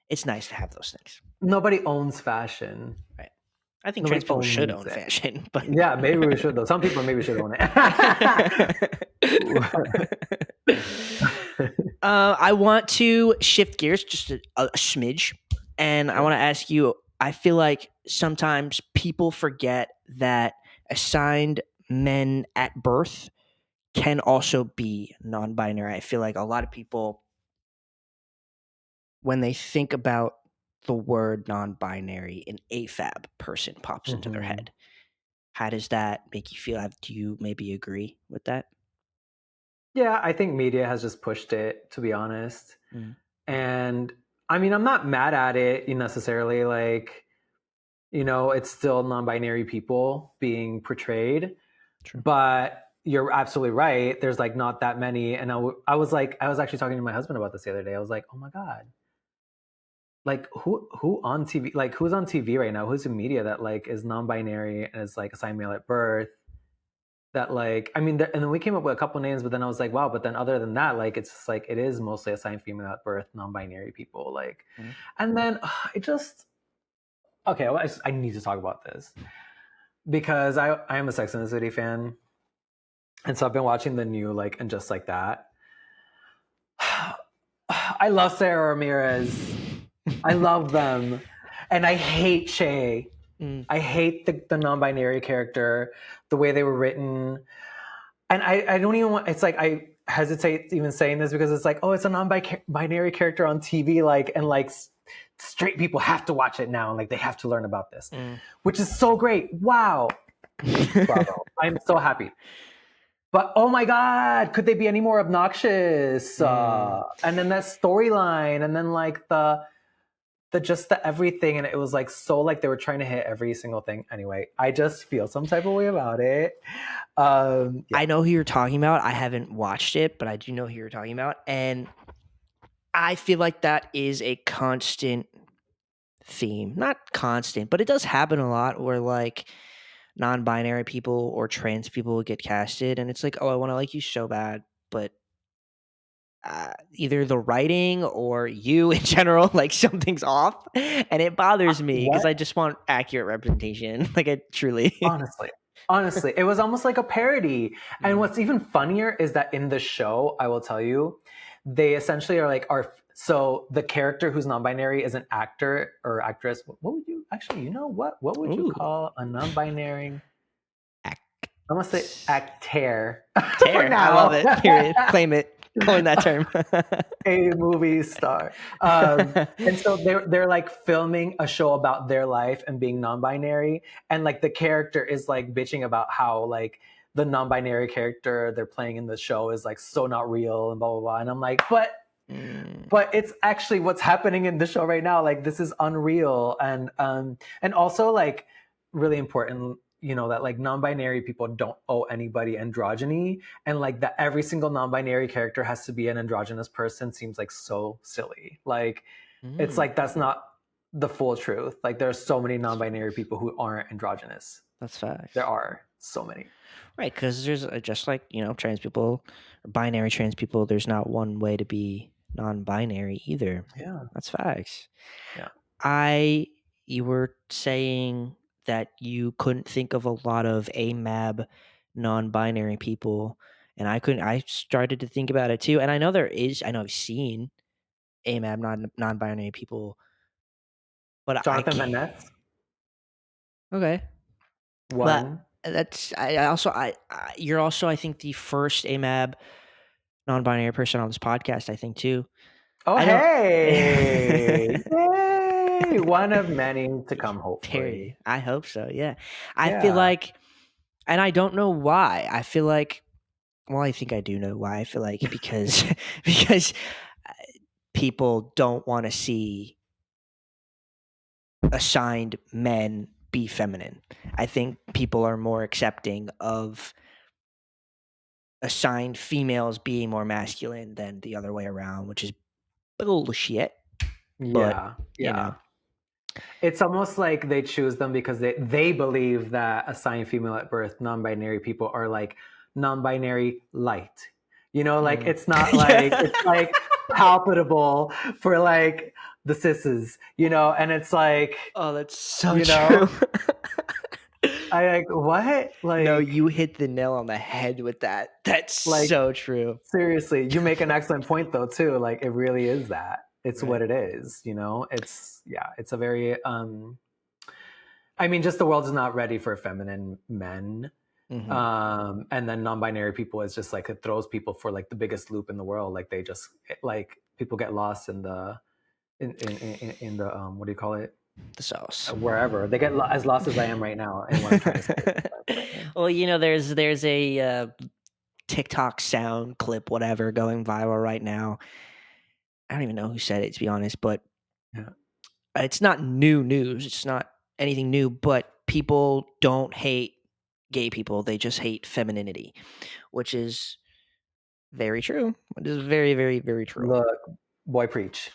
it's nice to have those things. Nobody owns fashion. Right. I think trans people should own fashion, but yeah, maybe we should though. Some people maybe should own it. I want to shift gears just a smidge, and I want to ask you, I feel like sometimes people forget that assigned men at birth can also be non-binary. I feel like a lot of people, when they think about the word non-binary, an AFAB person pops into their head. How does that make you feel? Do you maybe agree with that? Yeah, I think media has just pushed it, to be honest. And I mean, I'm not mad at it necessarily. Like, you know, it's still non-binary people being portrayed. True. But you're absolutely right. There's like not that many. And I was actually talking to my husband about this the other day. I was like, oh my God. Like who on TV, like who's on TV right now? Who's in media that like is non-binary and is like assigned male at birth? That like, I mean, and then we came up with a couple names, but then I was like, wow, but then other than that, like, it's just like, it is mostly assigned female at birth, non-binary people. Like, and then it just, okay, well, I need to talk about this because I am a Sex and the City fan. And so I've been watching the new, like, and just like that. I love Sarah Ramirez. I love them. And I hate Shay. I hate the non-binary character, the way they were written. And I don't even want, it's like, I hesitate even saying this because it's like, oh, it's a non-binary character on TV, like, and like straight people have to watch it now. And like, they have to learn about this, which is so great. Wow. Bravo. I'm so happy. But oh my God, could they be any more obnoxious? And then that storyline, and then like the everything, and it was like so like they were trying to hit every single thing. Anyway, I just feel some type of way about it. I know who you're talking about. I haven't watched it, but I do know who you're talking about, and I feel like that is a constant theme. Not constant, but it does happen a lot where like non-binary people or trans people get casted, and it's like, oh, I want to like you so bad, but either the writing or you in general, like something's off, and it bothers me because I just want accurate representation. Like, I truly, honestly, it was almost like a parody. And what's even funnier is that in the show, I will tell you, they essentially are like so the character who's non-binary is an actor or actress. What would you actually, you know what would you call a non-binary I'm gonna say actor for Tear. I love now. it. Period. Claim it. Coin that term. A movie star. And so they're like filming a show about their life and being non-binary, and like the character is like bitching about how like the non-binary character they're playing in the show is like so not real and blah blah blah. And I'm like, but it's actually what's happening in the show right now. Like this is unreal, and also like really important, you know, that like non-binary people don't owe anybody androgyny, and like that every single non-binary character has to be an androgynous person seems like so silly. Like it's like that's not the full truth. Like there are so many non-binary people who aren't androgynous. That's facts. There are so many. Right, because there's just like, you know, trans people, or binary trans people, there's not one way to be non-binary either. Yeah. That's facts. Yeah. You were saying that you couldn't think of a lot of AMAB non-binary people, and I started to think about it too. And I know I know I've seen AMAB non-binary people, but I Jonathan Van can't. Ness, Okay. But one. that's I also you're also, I think, the first AMAB non-binary person on this podcast, I think, too. Oh, I don't hey. Yay. One of many to come, Period. hopefully. I hope so, yeah. I feel Yeah. like, and I don't know why. I feel like, well, I think I do know why. I feel like because because people don't wanna see assigned men be feminine. I think people are more accepting of assigned females being more masculine than the other way around, which is bullshit. But, Yeah. you Yeah. know. It's almost like they choose them because they believe that assigned female at birth, non-binary people are like non-binary light. You know, like it's not like Yeah. it's like palpable for like the cisses, you know, and it's like, Oh, that's so you true. know, I like what? No, Like you hit the nail on the head with that. That's like so true. seriously, you make an excellent point though too. Like it really is that. It's Right. what it is, you know? It's yeah, it's a very I mean, just the world is not ready for feminine men. Mhm. And then non-binary people is just like it throws people for like the biggest loop in the world. Like they just like people get lost in the in the what do you call it? The sauce. Wherever they get as lost as I am right now in what I'm trying to say. That's what I'm saying. Well, you know, there's a TikTok sound clip, whatever, going viral right now. I don't even know who said it, to be honest, but Yeah. it's not new news. It's not anything new, but people don't hate gay people. They just hate femininity, which is very true. It is very, very, very true. Look, boy, preach,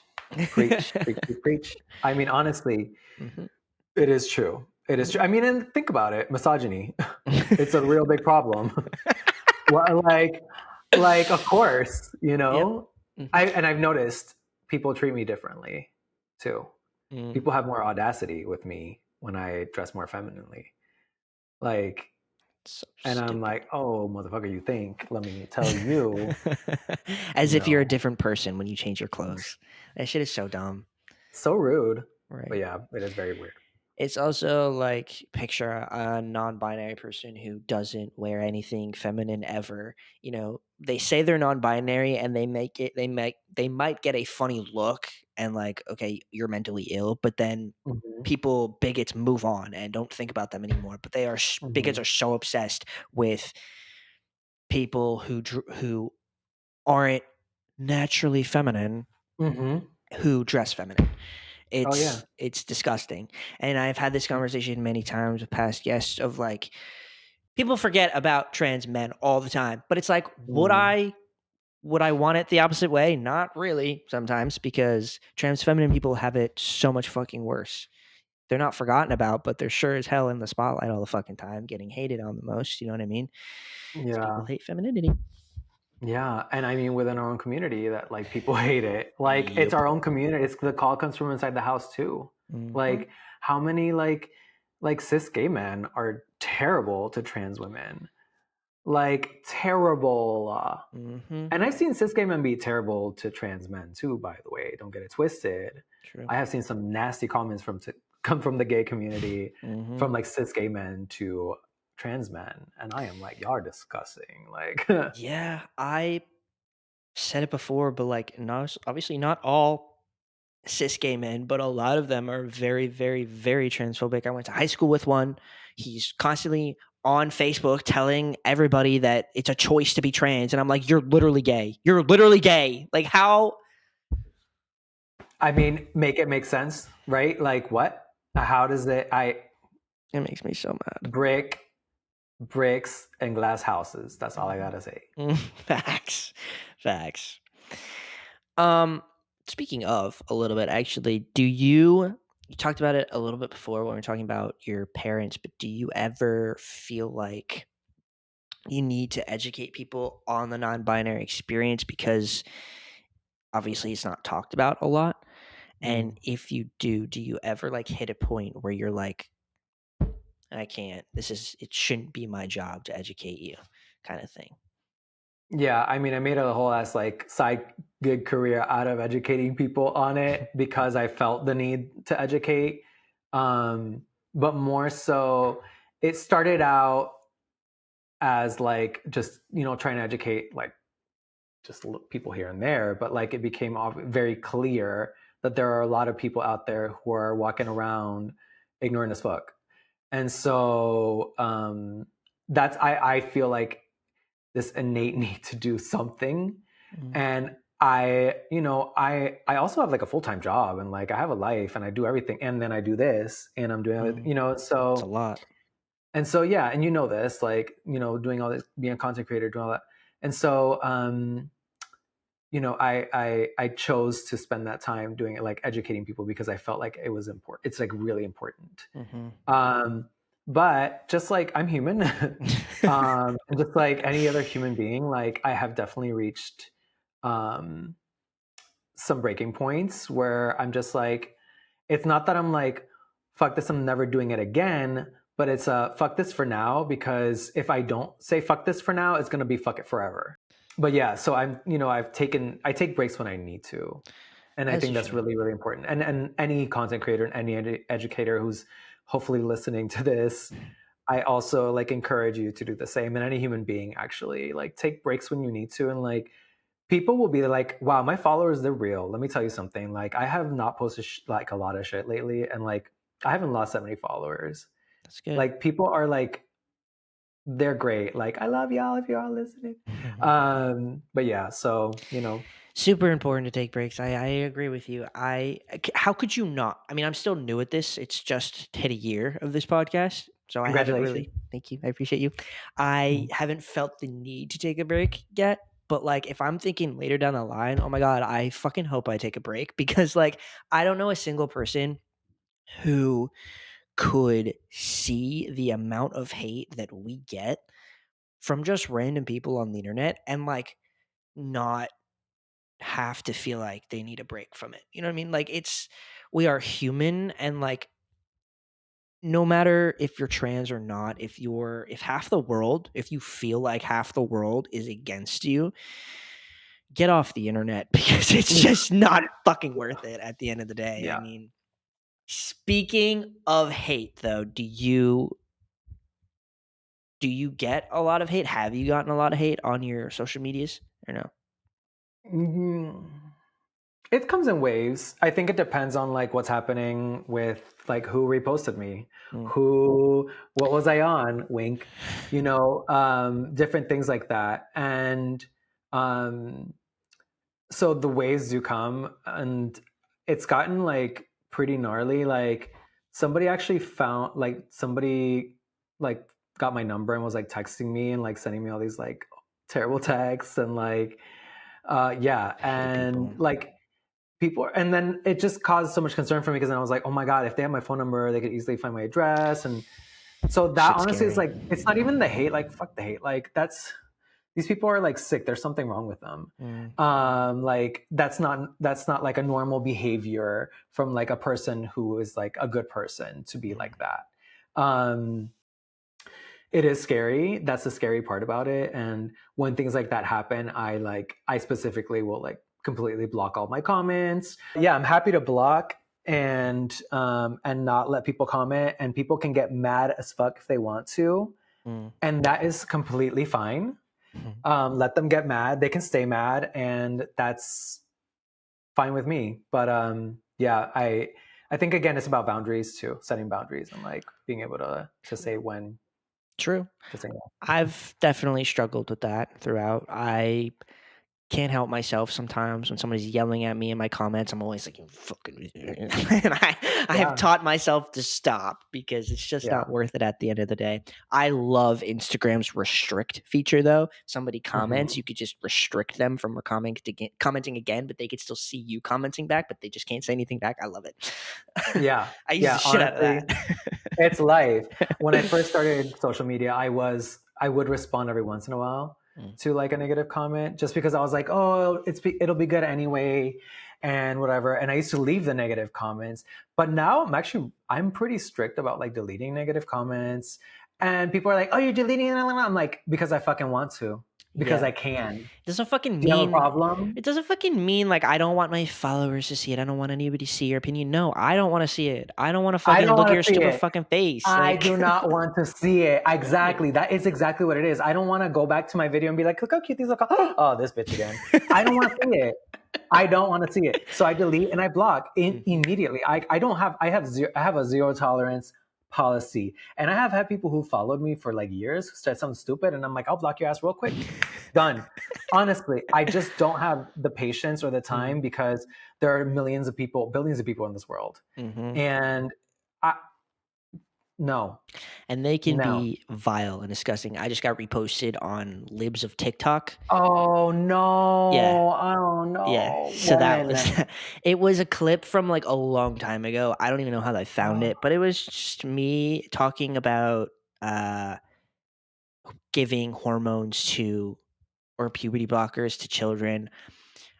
preach, preach, preach, preach. I mean, honestly, Mhm. it is true. It is true. I mean, and think about it, misogyny. It's a real big problem. Well, like of course, you Yep. know. Mhm. I've noticed people treat me differently too. Mm. People have more audacity with me when I dress more femininely. Like, So and I'm stupid. like, oh, motherfucker, you think? Let me tell you, As you if you're a know, different person when you change your clothes. That shit is so dumb. so rude. But Right. yeah, it is very weird. It's also like picture a non-binary person who doesn't wear anything feminine ever. You know, they say they're non-binary and they might get a funny look and like, okay, you're mentally ill, but then Hmm. people bigots move on and don't think about them anymore. But bigots Hmm. are so obsessed with people who aren't naturally feminine Hmm. who dress feminine. Oh yeah. It's disgusting. And I've had this conversation many times with past guests of like people forget about trans men all the time. But it's like, Mm. would I want it the opposite way? Not really sometimes because trans feminine people have it so much fucking worse. They're not forgotten about, but they're sure as hell in the spotlight all the fucking time, getting hated on the most. You know what I mean? Because people Yeah. hate femininity. Yeah, and I mean within our own community that like people hate it. Like it's Yep. our own community. It's the call comes from inside the house too. Hmm. Like how many like cis gay men are terrible to trans women? Like terrible. Hmm. And I've seen cis gay men be terrible to trans men too, by the way. Don't get it twisted. True. I have seen some nasty comments come from the gay community Hmm. from like cis gay men to trans men, and I am like, y'all are disgusting. Like, Yeah, I said it before, but like, not obviously not all cis gay men, but a lot of them are very, very, very transphobic. I went to high school with one. He's constantly on Facebook telling everybody that it's a choice to be trans, and I'm like, you're literally gay. You're literally gay. Like, how? I mean, make it make sense, right? Like, what? How does it? It makes me so mad. Bricks and glass houses. That's all I gotta say. Facts. Facts. Um, Speaking of a little bit, actually, you talked about it a little bit before when we were talking about your parents, but do you ever feel like you need to educate people on the non-binary experience because obviously it's not talked about a lot? And if you do you ever like hit a point where you're like, I can't, it shouldn't be my job to educate you, kind of thing? Yeah, I mean, I made a whole ass like side gig career out of educating people on it because I felt the need to educate. But more so, it started out as like just, trying to educate like just people here and there, but like it became very clear that there are a lot of people out there who are walking around ignorant as fuck. And so that's I feel like this innate need to do something. And I also have like a full-time job, and like I have a life, and I do everything, and then I do this, and I'm doing everything, so It's a lot. and so yeah, and this, like, doing all this, being a content creator, doing all that. And so I chose to spend that time doing it, like educating people, because I felt like it was important. It's like really important. But just like I'm human, and just like any other human being, like I have definitely reached some breaking points where I'm just like, it's not that I'm like, fuck this, I'm never doing it again, but it's fuck this for now, because if I don't say fuck this for now, it's going to be fuck it forever. But yeah, so I take breaks when I need to. And I think that's really, really important. And any content creator and any educator who's hopefully listening to this, I also like encourage you to do the same. And any human being, actually, like, take breaks when you need to. And like, people will be like, wow, my followers, they're real. Let me tell you something. Like, I have not posted like a lot of shit lately, and like I haven't lost that many followers. That's good. Like, people are like, they're great. Like, I love y'all if you're all listening. But yeah, so super important to take breaks. I agree with you. How could you not? I mean, I'm still new at this. It's just hit a year of this podcast, so I haven't really. Thank you. I appreciate you. I haven't felt the need to take a break yet. But like, if I'm thinking later down the line, oh my god, I fucking hope I take a break, because like, I don't know a single person who could see the amount of hate that we get from just random people on the internet and like not have to feel like they need a break from it. You know what I mean? Like, we are human, and like, no matter if you're trans or not, if you feel like half the world is against you, get off the internet, because it's just not fucking worth it at the end of the day. Yeah. I mean, speaking of hate though, do you get a lot of hate? Have you gotten a lot of hate on your social medias or no? It comes in waves. I think it depends on like what's happening with like who reposted me, what was I on, wink, different things like that. And so the waves do come, and it's gotten like pretty gnarly. Like, somebody actually like got my number and was like texting me and like sending me all these like terrible texts, and like yeah, and like people, and then it just caused so much concern for me, because then I was like, oh my god, if they have my phone number, they could easily find my address. And so that honestly is like, it's not even the hate, like fuck the hate, like these people are like sick, there's something wrong with them. Like, that's not like a normal behavior from like a person who is like a good person to be like that. It is scary. That's the scary part about it. And when things like that happen, I specifically will like completely block all my comments. Yeah, I'm happy to block and not let people comment, and people can get mad as fuck if they want to. And that is completely fine. Let them get mad. They can stay mad, and that's fine with me. But yeah, I think again it's about boundaries too, setting boundaries and like being able to say when True. to say no. I've definitely struggled with that throughout. I can't help myself sometimes when somebody's yelling at me in my comments. I'm always like, "You fucking," and I have Yeah, taught myself to stop because it's just yeah. not worth it at the end of the day. I love Instagram's restrict feature though. Somebody comments, Mhm. you could just restrict them from commenting again, but they could still see you commenting back, but they just can't say anything back. I love it. Yeah, I use the yeah. shit out of Honestly, it's that. life. When I first started social media, I would respond every once in a while Mm. to like a negative comment just because I was like, oh, it'll be good anyway and whatever. And I used to leave the negative comments, but now I'm pretty strict about like deleting negative comments. And people are like, oh, you're deleting it. I'm like, because I fucking want to, because Yeah. I can. It doesn't fucking Do you have a mean problem? it doesn't fucking mean like I don't want my followers to see it. I don't want anybody to see your opinion. No, I don't want to see it. I don't want to I fucking don't look at want your to see stupid it. fucking face. I Like do not want to see it. Exactly. That is exactly what it is. I don't want to go back to my video and be like, look how cute these look. Oh, this bitch again. I don't want to see it. I don't want to see it. So I delete and I block Mhm. immediately. I have a zero tolerance policy. And I have had people who followed me for like years who said something stupid and I'm like, I'll block your ass real quick. Done. Honestly, I just don't have the patience or the time Mhm. because there are millions of people, billions of people in this world. Mhm. And I no, And they can no. be vile and disgusting. I just got reposted on libs of TikTok. Oh Yeah. no. Oh Yeah. no. So that was When? it was a clip from like a long time ago. I don't even know how I found Oh, it, but it was just me talking about uh giving hormones to or puberty blockers to children.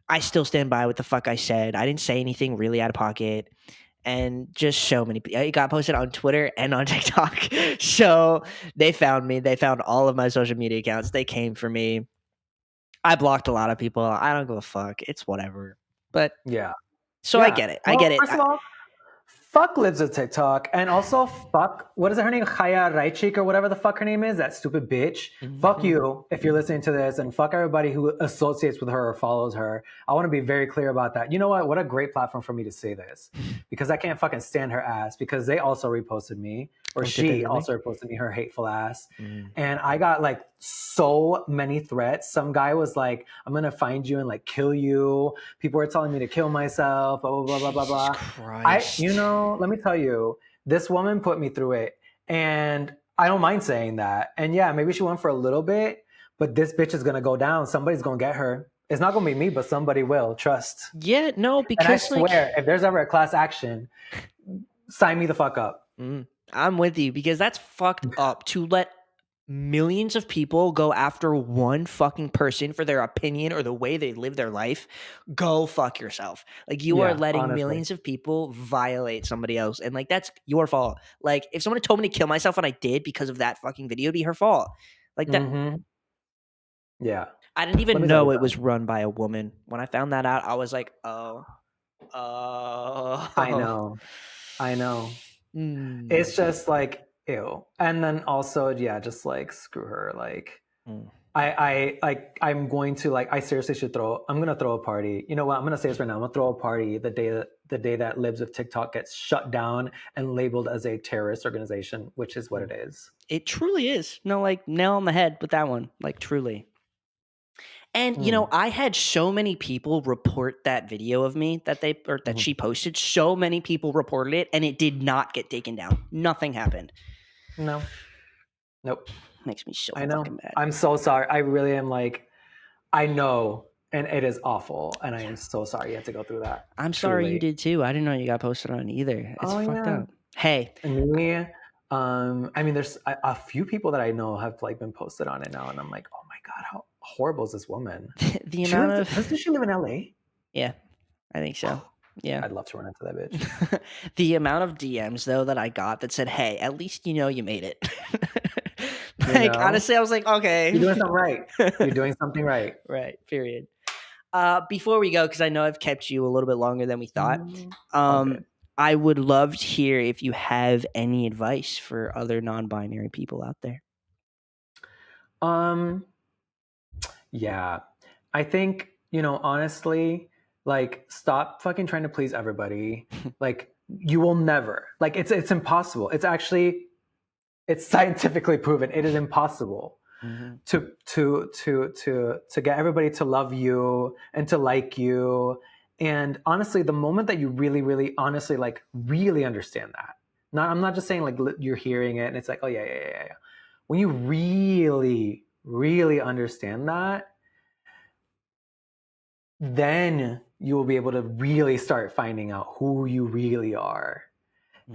I still stand by what the fuck I said. I didn't say anything really out of pocket. And just so many people. It got posted on Twitter and on TikTok. So they found me. They found all of my social media accounts. They came for me. I blocked a lot of people. I don't give a fuck. It's whatever. But yeah. so I Yeah. get it. I Well, get it. first of all, fuck lives of TikTok. And also fuck, what is her name? Chaya Raichik or whatever the fuck her name is, that stupid bitch. Fuck Mhm. you if you're listening to this, and fuck everybody who associates with her or follows her. I want to be very clear about that. You know what? What a great platform for me to say this. Because I can't fucking stand her ass because they also reposted me, or Oh, did they she really? also reposted me, her hateful ass. Mm. And I got like so many threats. Some guy was like, I'm gonna find you and like kill you. People were telling me to kill myself, blah, blah, blah, blah, blah, Jesus blah. Christ. Let me tell you, this woman put me through it. And I don't mind saying that. And yeah, maybe she went for a little bit, but this bitch is going to go down. Somebody's going to get her. It's not going to be me, but somebody will. Trust. Yeah, no, And I because swear, if there's ever a class action, sign me the fuck up. I'm with you because that's fucked up to let millions of people go after one fucking person for their opinion or the way they live their life. Go fuck yourself. Like you are Yeah, letting honestly. millions of people violate somebody else and like that's your fault. Like if someone had told me to kill myself and I did because of that fucking video, it'd be her fault. Like that Mm-hmm. Yeah. I didn't Let even me tell you know it was something. run by a woman. When I found that out, I was like, I oh. know. I know. Mm. It's just like, ew. And then also, yeah, just like screw her. Like, Mm. I'm going to like I seriously should throw I'm gonna throw a party. You know what? I'm gonna say this right now. I'm gonna throw a party the day that Libs of TikTok gets shut down and labeled as a terrorist organization, which is what it is. It truly is. No, like nail on the head with that one. Like truly. And Mm. I had so many people report that video of me that Mhm. she posted. So many people reported it and it did not get taken down. Nothing happened. No. Nope. Makes me so I know. fucking mad. I'm so sorry. I really am like I know and it is awful and I am so sorry you had to go through that. I'm sorry you Truly. did too. I didn't know you got posted on either. It's Oh fucked yeah. up. Hey, And me, I mean, there's a few people that I know have like been posted on it now, and I'm like, oh my god, how horrible is this woman? the amount Doesn't of she live in LA? yeah, I think so. Yeah. I'd love to run into that bitch. The amount of DMs though that I got that said, "Hey, at least you made it." You Like know, honestly, I was like, you're "Okay." doing something right. You're doing something right. Right, period. Before we go, because I know I've kept you a little bit longer than we thought, All um, good. I would love to hear if you have any advice for other non-binary people out there. Yeah. I think, honestly, like, stop fucking trying to please everybody. Like, you will never. Like, it's impossible. It's scientifically proven. It is impossible to get everybody to love you and to like you. And honestly, the moment that you really, really, honestly, like, really understand that, I'm not just saying like you're hearing it and it's like, oh yeah. When you really, really understand that, then you will be able to really start finding out who you really are.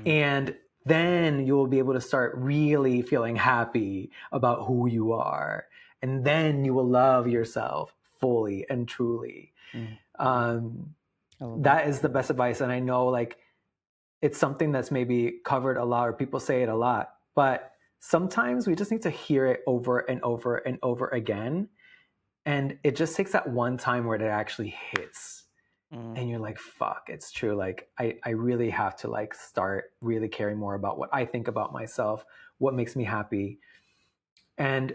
And then you will be able to start really feeling happy about who you are. And then you will love yourself fully and truly. That is the best advice. And I know, like, it's something that's maybe covered a lot, or people say it a lot, but sometimes we just need to hear it over and over and over again. And it just takes that one time where it actually hits. And you're like, fuck, it's true. Like, I really have to, like, start really caring more about what I think about myself, what makes me happy. And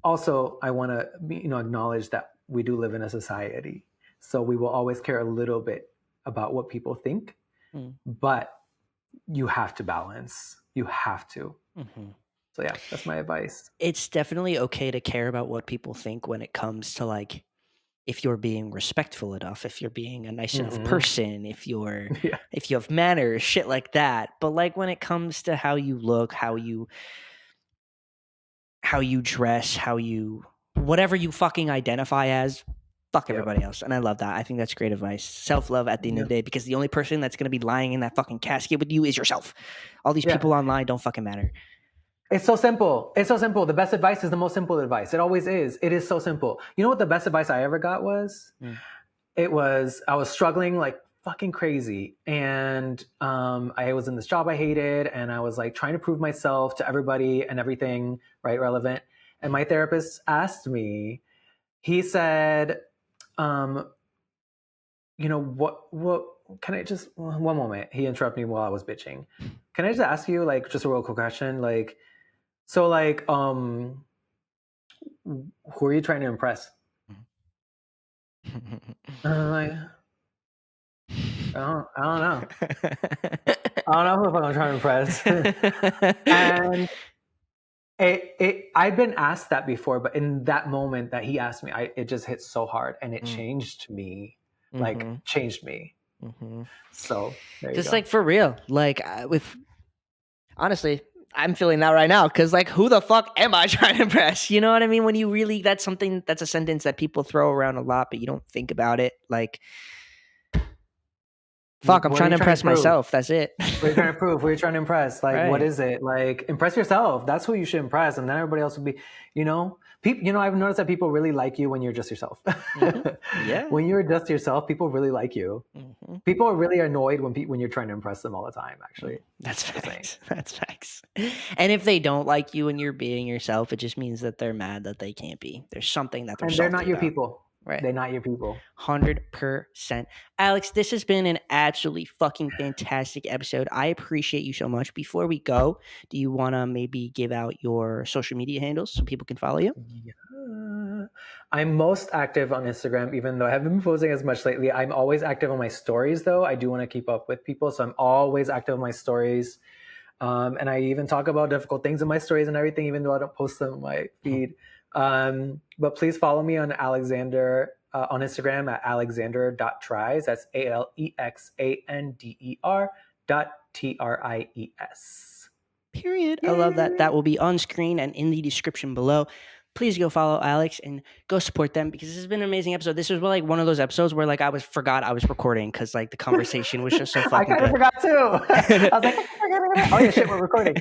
also, I want to, acknowledge that we do live in a society. So we will always care a little bit about what people think, but you have to balance. You have to. So yeah, that's my advice. It's definitely okay to care about what people think when it comes to, like, if you're being respectful enough, if you're being a nice enough person, if you have manners, shit like that. But, like, when it comes to how you look, how you dress, whatever you fucking identify as, fuck everybody else. And I love that. I think that's great advice. Self-love at the end of the day, because the only person that's going to be lying in that fucking casket with you is yourself. All these people online don't fucking matter. It's so simple. It's so simple. The best advice is the most simple advice. It always is. It is so simple. You know what the best advice I ever got was? I was struggling like fucking crazy. And I was in this job I hated, and I was like trying to prove myself to everybody and everything, right? Relevant. And my therapist asked me, he said, what can I just, one moment, he interrupted me while I was bitching. Can I just ask you, like, just a real quick question? Like, so, like, who are you trying to impress? Like, I don't know. I don't know who I'm trying to impress. And I've been asked that before, but in that moment that he asked me, it just hit so hard, and it changed me, like, changed me. So there you just go. Like, for real, like, honestly, I'm feeling that right now, because, like, who the fuck am I trying to impress? You know what I mean? When you really, that's a sentence that people throw around a lot, but you don't think about it. Like, fuck, I'm trying to impress myself. That's it. What are you trying to prove? What are you trying to impress? Like, what is it? Like, impress yourself. That's who you should impress. And then everybody else will be, people, I've noticed that people really like you when you're just yourself. Yeah. When you're just yourself, people really like you. People are really annoyed when you're trying to impress them all the time, actually. That's facts. That's facts. And if they don't like you and you're being yourself, it just means that they're mad that they can't be. There's something that they're salty And they're not your about. people. Right. They're not your people. 100%. Alex, this has been an absolutely fucking fantastic episode. I appreciate you so much. Before we go, do you want to maybe give out your social media handles so people can follow you? Yeah. I'm most active on Instagram, even though I haven't been posting as much lately. I'm always active on my stories, though. I do want to keep up with people, so I'm always active on my stories. And I even talk about difficult things in my stories and everything, even though I don't post them on my feed. But please follow me on Alexander on Instagram at alexander.tries. That's ALEXANDER.TRIES. Period. Yay. I love that. That will be on screen and in the description below. Please go follow Alex and go support them, because this has been an amazing episode. This was like one of those episodes where, like, I forgot I was recording, because, like, the conversation was just so fucking good. I forgot too. I was like, oh yeah, shit, we're recording.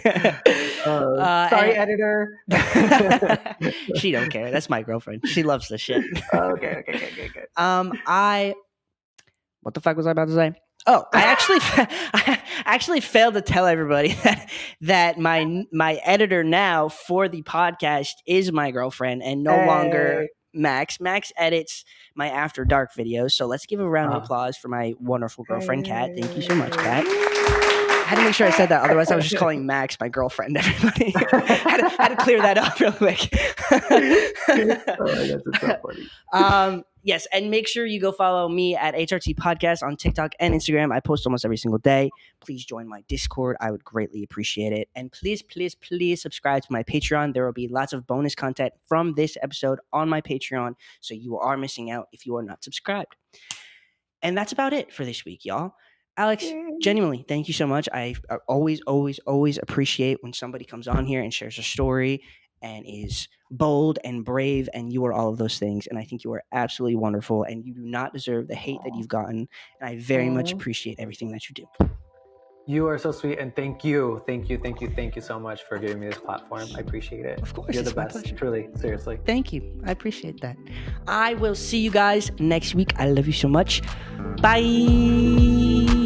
Sorry, editor. She don't care. That's my girlfriend. She loves this shit. Okay. What the fuck was I about to say? Oh, I actually failed to tell everybody that my editor now for the podcast is my girlfriend, and no longer Max. Max edits my After Dark videos. So let's give a round of applause for my wonderful girlfriend, Kat. Thank you so much, Kat. had to make sure I said that. Otherwise, I was just calling Max my girlfriend. Everybody had to clear that up real quick. That's so funny. Yes, and make sure you go follow me at HRT Podcast on TikTok and Instagram. I post almost every single day. Please join my Discord. I would greatly appreciate it. And please, please, please subscribe to my Patreon. There will be lots of bonus content from this episode on my Patreon, so you are missing out if you are not subscribed. And that's about it for this week, y'all. Alex, genuinely, thank you so much. I always, always, always appreciate when somebody comes on here and shares a story and is bold and brave, and you are all of those things. And I think you are absolutely wonderful, and you do not deserve the hate that you've gotten. And I very much appreciate everything that you do. You are so sweet, and thank you so much for giving me this platform. I appreciate it. Of course, you're the it's my best. pleasure. Truly, seriously. Thank you. I appreciate that. I will see you guys next week. I love you so much. Bye.